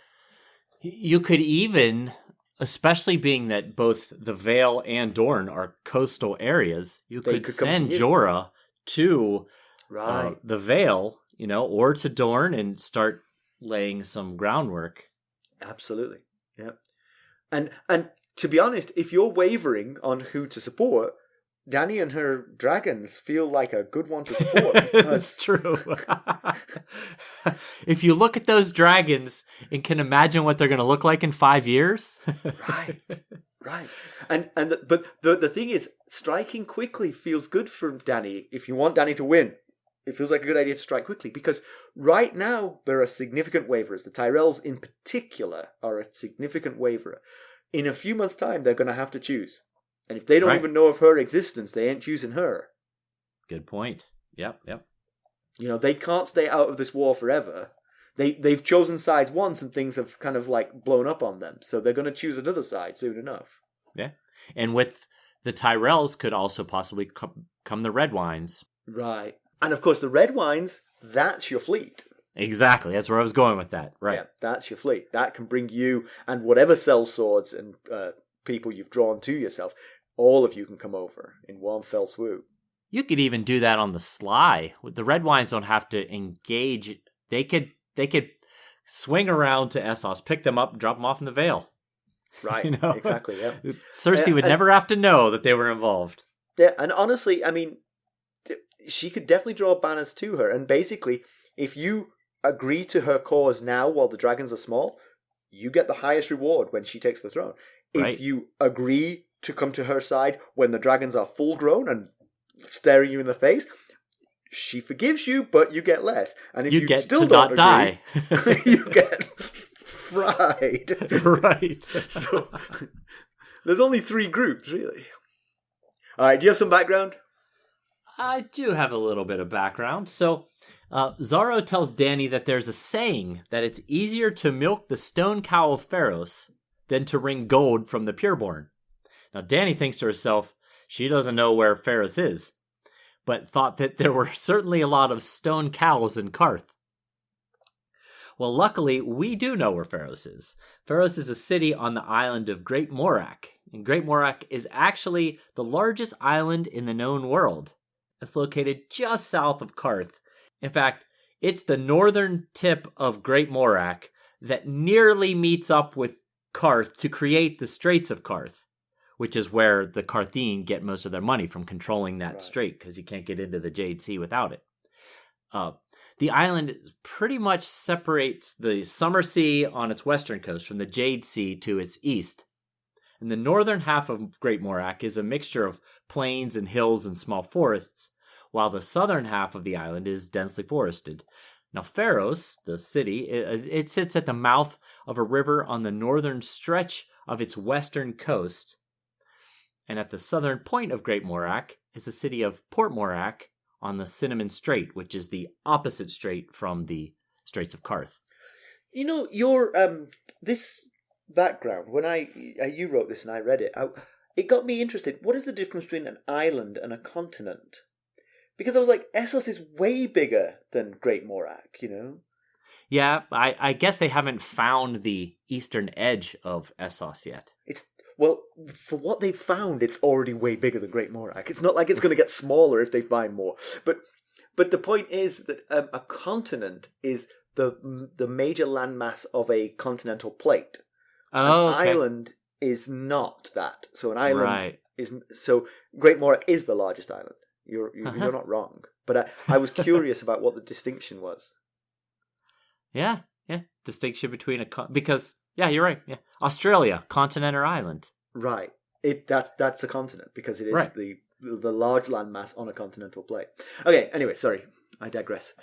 You could even... Especially being that both the Vale and Dorne are coastal areas, you could send Jorah to the Vale, or to Dorne and start laying some groundwork. Absolutely, yeah. And to be honest, if you're wavering on who to support, Dany and her dragons feel like a good one to support. That's true. If you look at those dragons and can imagine what they're going to look like in 5 years. Right. But the thing is, striking quickly feels good for Dany. If you want Dany to win, it feels like a good idea to strike quickly, because right now there are significant waverers. The Tyrells in particular are a significant waverer. In a few months' time, they're going to have to choose. And if they don't even know of her existence, they ain't choosing her. Good point. Yep. They can't stay out of this war forever. They've chosen sides once and things have kind of like blown up on them. So they're going to choose another side soon enough. Yeah. And with the Tyrells could also possibly come the Red Wines. Right. And of course the Red Wines, that's your fleet. Exactly. That's where I was going with that. Right. Yeah, that's your fleet. That can bring you and whatever sellswords and people you've drawn to yourself. All of you can come over in one fell swoop. You could even do that on the sly. The Red Wines don't have to engage. They could swing around to Essos, pick them up, and drop them off in the Vale. Right, exactly, yeah. Cersei would never have to know that they were involved. Yeah, and honestly, I mean, she could definitely draw banners to her. And basically, if you agree to her cause now while the dragons are small, you get the highest reward when she takes the throne. If you agree to come to her side when the dragons are full grown and staring you in the face, she forgives you, but you get less. And if you still don't agree, you get fried. Right. So there's only 3 groups, really. All right, do you have some background? I do have a little bit of background. So Xaro tells Dany that there's a saying that it's easier to milk the stone cow of Pharos than to wring gold from the pureborn. Now, Dany thinks to herself she doesn't know where Pharos is, but thought that there were certainly a lot of stone cows in Qarth. Well, luckily, we do know where Pharos is. Pharos is a city on the island of Great Morak, and Great Morak is actually the largest island in the known world. It's located just south of Qarth. In fact, it's the northern tip of Great Morak that nearly meets up with Qarth to create the Straits of Qarth, which is where the Qartheen get most of their money from controlling that strait, because you can't get into the Jade Sea without it. The island pretty much separates the Summer Sea on its western coast from the Jade Sea to its east. And the northern half of Great Morak is a mixture of plains and hills and small forests, while the southern half of the island is densely forested. Now, Pharos, the city, it sits at the mouth of a river on the northern stretch of its western coast. And at the southern point of Great Morak is the city of Port Morak on the Cinnamon Strait, which is the opposite strait from the Straits of Qarth. You know, your this background, when you wrote this and I read it, it got me interested. What is the difference between an island and a continent? Because I was like, Essos is way bigger than Great Morak, you know? Yeah, I guess they haven't found the eastern edge of Essos yet. Well, for what they've found, it's already way bigger than Great Morak. It's not like it's going to get smaller if they find more. But the point is that a continent is the major landmass of a continental plate. Oh, an okay. island is not that. So an island is... So Great Morak is the largest island. You're not wrong. But I was curious about what the distinction was. Yeah. Distinction between because... Yeah, you're right. Yeah, Australia, continent or island? Right. That's a continent because it is the large landmass on a continental plate. Okay. Anyway, sorry, I digress.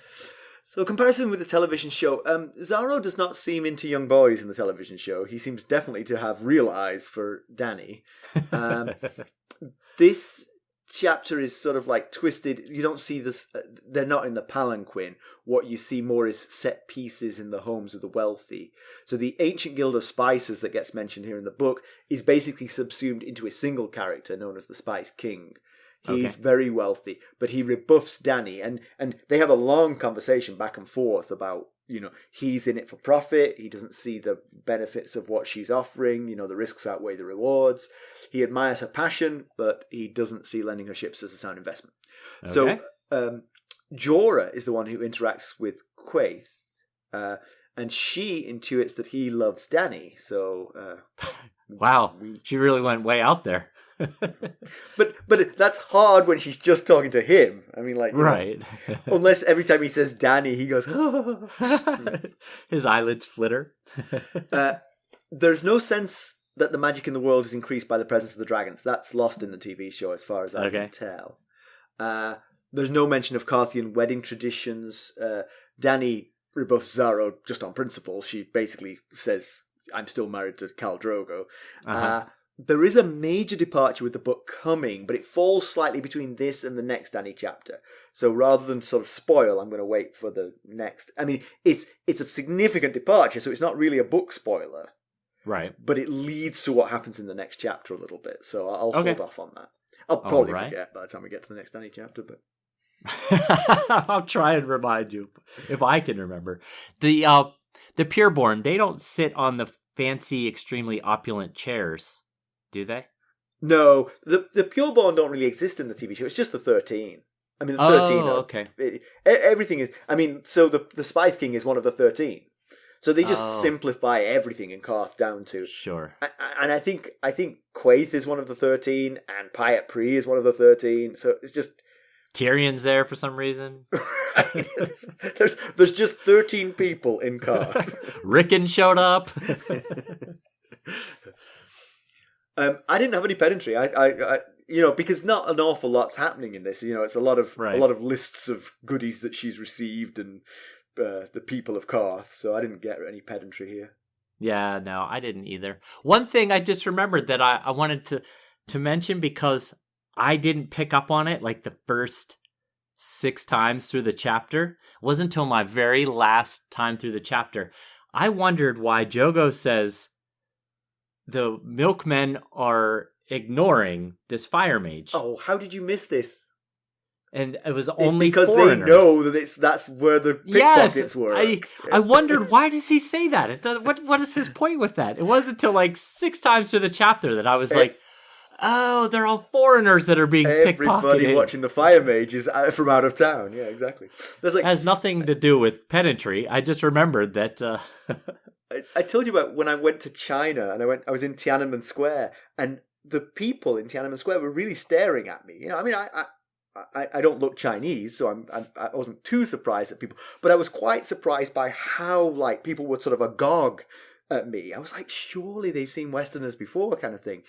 So, comparison with the television show, Xaro does not seem into young boys in the television show. He seems definitely to have real eyes for Dany. This chapter is sort of like twisted. You don't see this. They're not in the palanquin. What you see more is set pieces in the homes of the wealthy. So the ancient guild of spicers that gets mentioned here in the book is basically subsumed into a single character known as the Spice King. He's very wealthy, but he rebuffs Dany, and they have a long conversation back and forth about, you know, he's in it for profit. He doesn't see the benefits of what she's offering. You know, the risks outweigh the rewards. He admires her passion, but he doesn't see lending her ships as a sound investment. Okay. So Jorah is the one who interacts with Quaithe, and she intuits that he loves Dany. So, wow, she really went way out there. but that's hard when she's just talking to him. I mean, like, right. Unless every time he says Dany, he goes, his eyelids flitter. There's no sense that the magic in the world is increased by the presence of the dragons. That's lost in the TV show, as far as I can tell. There's no mention of Qarthian wedding traditions. Dany rebuffs Xaro just on principle. She basically says, "I'm still married to Khal Drogo." There is a major departure with the book coming, but it falls slightly between this and the next Dany chapter. So rather than sort of spoil, I'm going to wait for the next. I mean, it's a significant departure, so it's not really a book spoiler. Right. But it leads to what happens in the next chapter a little bit, so I'll hold off on that. I'll probably forget by the time we get to the next Dany chapter, but... I'll try and remind you, if I can remember. The Pureborn, they don't sit on the fancy, extremely opulent chairs. Do they? No, the Pureborn don't really exist in the TV show. It's just the 13. I mean, the 13. Oh, okay. Everything is... I mean, so the Spice King is one of the 13. So they just simplify everything in Qarth down to... Sure. And I think Quaithe is one of the 13, and Pyat Pri is one of the 13. So it's just... Tyrion's there for some reason. Right? There's just 13 people in Qarth. Rickon showed up. I didn't have any pedantry. I because not an awful lot's happening in this. You know, it's a lot of lists of goodies that she's received and the people of Qarth. So I didn't get any pedantry here. Yeah, no, I didn't either. One thing I just remembered that I wanted to mention because I didn't pick up on it like the first 6 times through the chapter. It wasn't until my very last time through the chapter I wondered why Jogo says the milkmen are ignoring this fire mage. Oh, how did you miss this? And it was It's only because foreigners. they know that that's where the pickpockets work. I wondered, why does he say that? What is his point with that? It wasn't until like 6 times through the chapter that I was like, oh, they're all foreigners that are being pickpocketed. Everybody watching the fire mage is from out of town. Yeah, exactly. There's It has nothing to do with pedantry. I just remembered that... I told you about when I went to China and I was in Tiananmen Square, and the people in Tiananmen Square were really staring at me. You know, I mean, I don't look Chinese, so I wasn't too surprised at people, but I was quite surprised by how like people were sort of agog at me. I was like, surely they've seen Westerners before, kind of thing.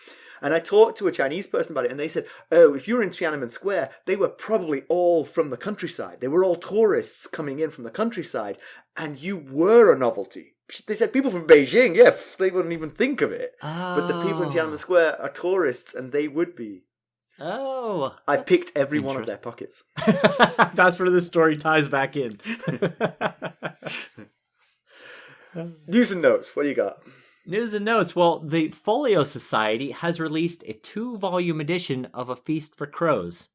And I talked to a Chinese person about it, and they said, oh, if you were in Tiananmen Square, they were probably all from the countryside. They were all tourists coming in from the countryside, and you were a novelty. They said people from Beijing, yeah, they wouldn't even think of it. Oh. But the people in Tiananmen Square are tourists, and they would be. Oh. I picked every one of their pockets. That's where this story ties back in. News and notes, what do you got? News and notes. Well, the Folio Society has released a 2-volume edition of A Feast for Crows.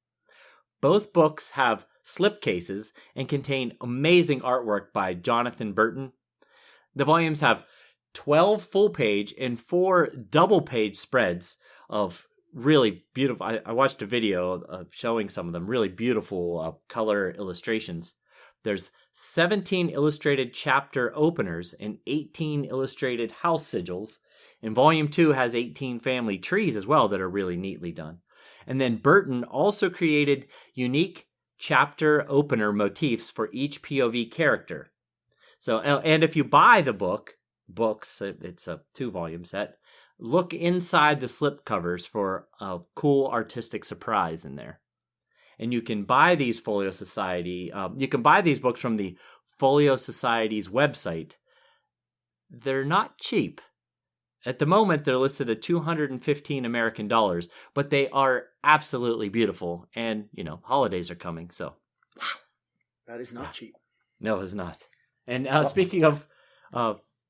Both books have slipcases and contain amazing artwork by Jonathan Burton. The volumes have 12 full-page and 4 double-page spreads of really beautiful... I watched a video of showing some of them, really beautiful color illustrations. There's 17 illustrated chapter openers and 18 illustrated house sigils. And Volume 2 has 18 family trees as well that are really neatly done. And then Burton also created unique chapter opener motifs for each POV character. So, and if you buy the books, it's a 2-volume set, look inside the slip covers for a cool artistic surprise in there. And you can buy these Folio Society, you can buy these books from the Folio Society's website. They're not cheap. At the moment, they're listed at $215 American dollars, but they are absolutely beautiful. And, you know, holidays are coming, so. Wow. That is not cheap. No, it's not. And speaking of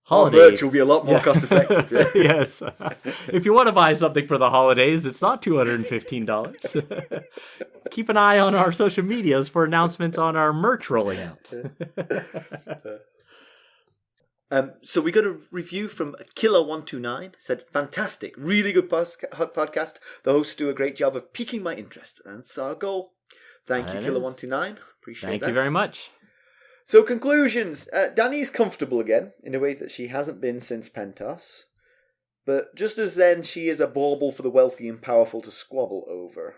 holidays... merch will be a lot more cost effective. Yeah. Yes. If you want to buy something for the holidays, it's not $215. Keep an eye on our social medias for announcements on our merch rolling out. So we got a review from Killer129. Said, fantastic, really good podcast. The hosts do a great job of piquing my interest. That's our goal. Thank you, Killer129. Appreciate that. Thank you very much. So conclusions. Dany's comfortable again, in a way that she hasn't been since Pentos. But just as then, she is a bauble for the wealthy and powerful to squabble over.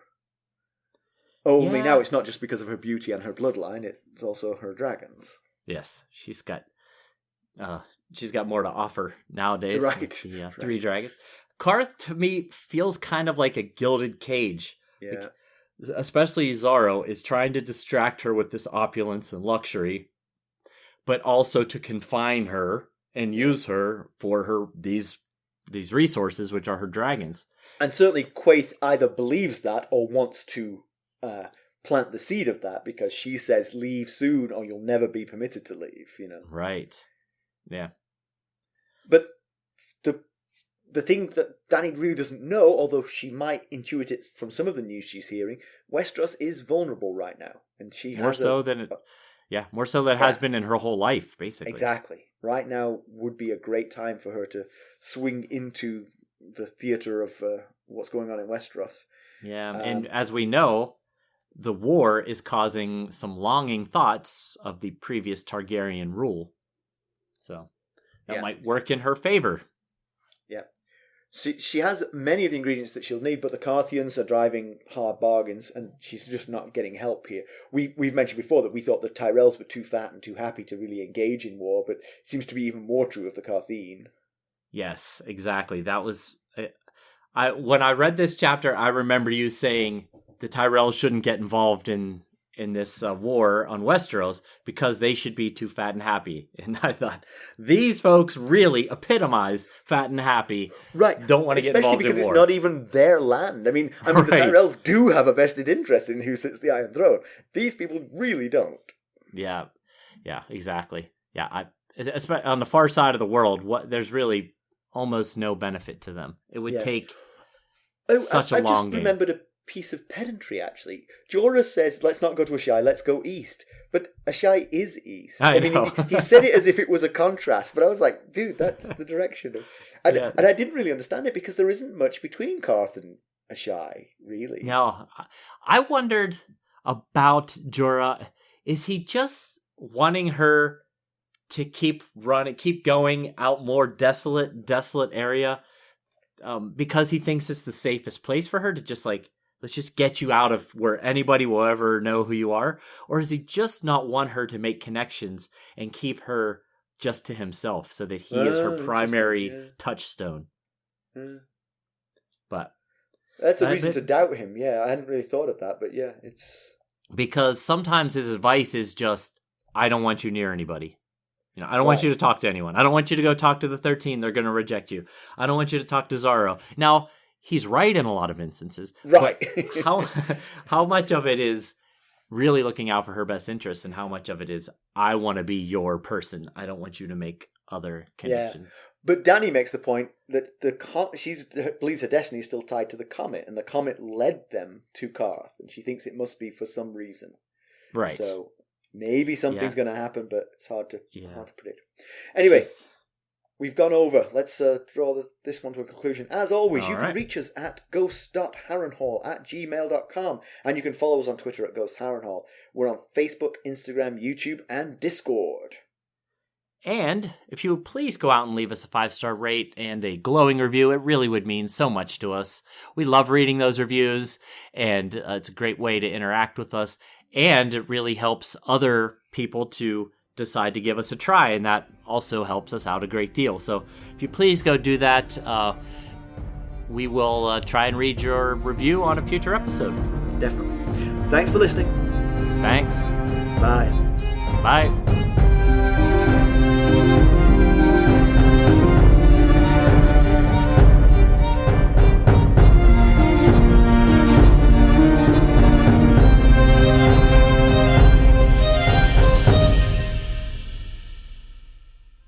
Only now it's not just because of her beauty and her bloodline, it's also her dragons. Yes, she's got more to offer nowadays. Right. 3 dragons. Qarth, to me, feels kind of like a gilded cage. Yeah. Especially Xaro is trying to distract her with this opulence and luxury, but also to confine her and use her for her these resources, which are her dragons. And certainly Quaithe either believes that or wants to plant the seed of that, because she says, leave soon or you'll never be permitted to leave, you know. Right. Yeah. But the thing that Dany really doesn't know, although she might intuit it from some of the news she's hearing, Westeros is vulnerable right now. And she more has so than it has been in her whole life, basically. Exactly. Right now would be a great time for her to swing into the theater of what's going on in Westeros. Yeah, and as we know, the war is causing some longing thoughts of the previous Targaryen rule. So that might work in her favor. Yeah. She has many of the ingredients that she'll need, but the Qarthians are driving hard bargains, and she's just not getting help here. We've mentioned before that we thought the Tyrells were too fat and too happy to really engage in war, but it seems to be even more true of the Qartheen. Yes, exactly. That was... when I read this chapter, I remember you saying the Tyrells shouldn't get involved in in this war on Westeros because they should be too fat and happy. And I thought, these folks really epitomize fat and happy. Right. Don't want to get involved in war. Especially because it's not even their land. I mean, the Tyrells do have a vested interest in who sits the Iron Throne. These people really don't. Yeah, exactly. Yeah, on the far side of the world, there's really almost no benefit to them. It would take such a long game. I just remembered a piece of pedantry, actually. Jorah says, let's not go to Asshai, let's go east. But Asshai is east. I mean, he said it as if it was a contrast, but I was like, dude, that's the direction. And I didn't really understand it because there isn't much between Qarth and Asshai, really. No, I wondered about Jorah. Is he just wanting her to keep going out more desolate area because he thinks it's the safest place for her to just let's just get you out of where anybody will ever know who you are? Or does he just not want her to make connections and keep her just to himself so that he is her primary touchstone? But that's a reason to doubt him. Yeah, I hadn't really thought of that, but yeah, it's... Because sometimes his advice is just, I don't want you near anybody. I don't want you to talk to anyone. I don't want you to go talk to the 13. They're going to reject you. I don't want you to talk to Xaro. Now, he's right in a lot of instances. Right. How much of it is really looking out for her best interests and how much of it is, I want to be your person. I don't want you to make other connections. Yeah. But Dany makes the point that she believes her destiny is still tied to the comet, and the comet led them to Qarth, and she thinks it must be for some reason. Right. So maybe something's going to happen, but it's hard to predict. Anyway, we've gone over. Let's draw this one to a conclusion. As always, you can reach us at ghost.harrenhall@gmail.com, and you can follow us on Twitter at @GhostHarrenhall. We're on Facebook, Instagram, YouTube, and Discord. And if you would please go out and leave us a 5-star rate and a glowing review, it really would mean so much to us. We love reading those reviews, and it's a great way to interact with us. And it really helps other people to decide to give us a try, and that also helps us out a great deal. So if you please go do that, we will try and read your review on a future episode. Definitely. Thanks for listening. Thanks. Bye. Bye.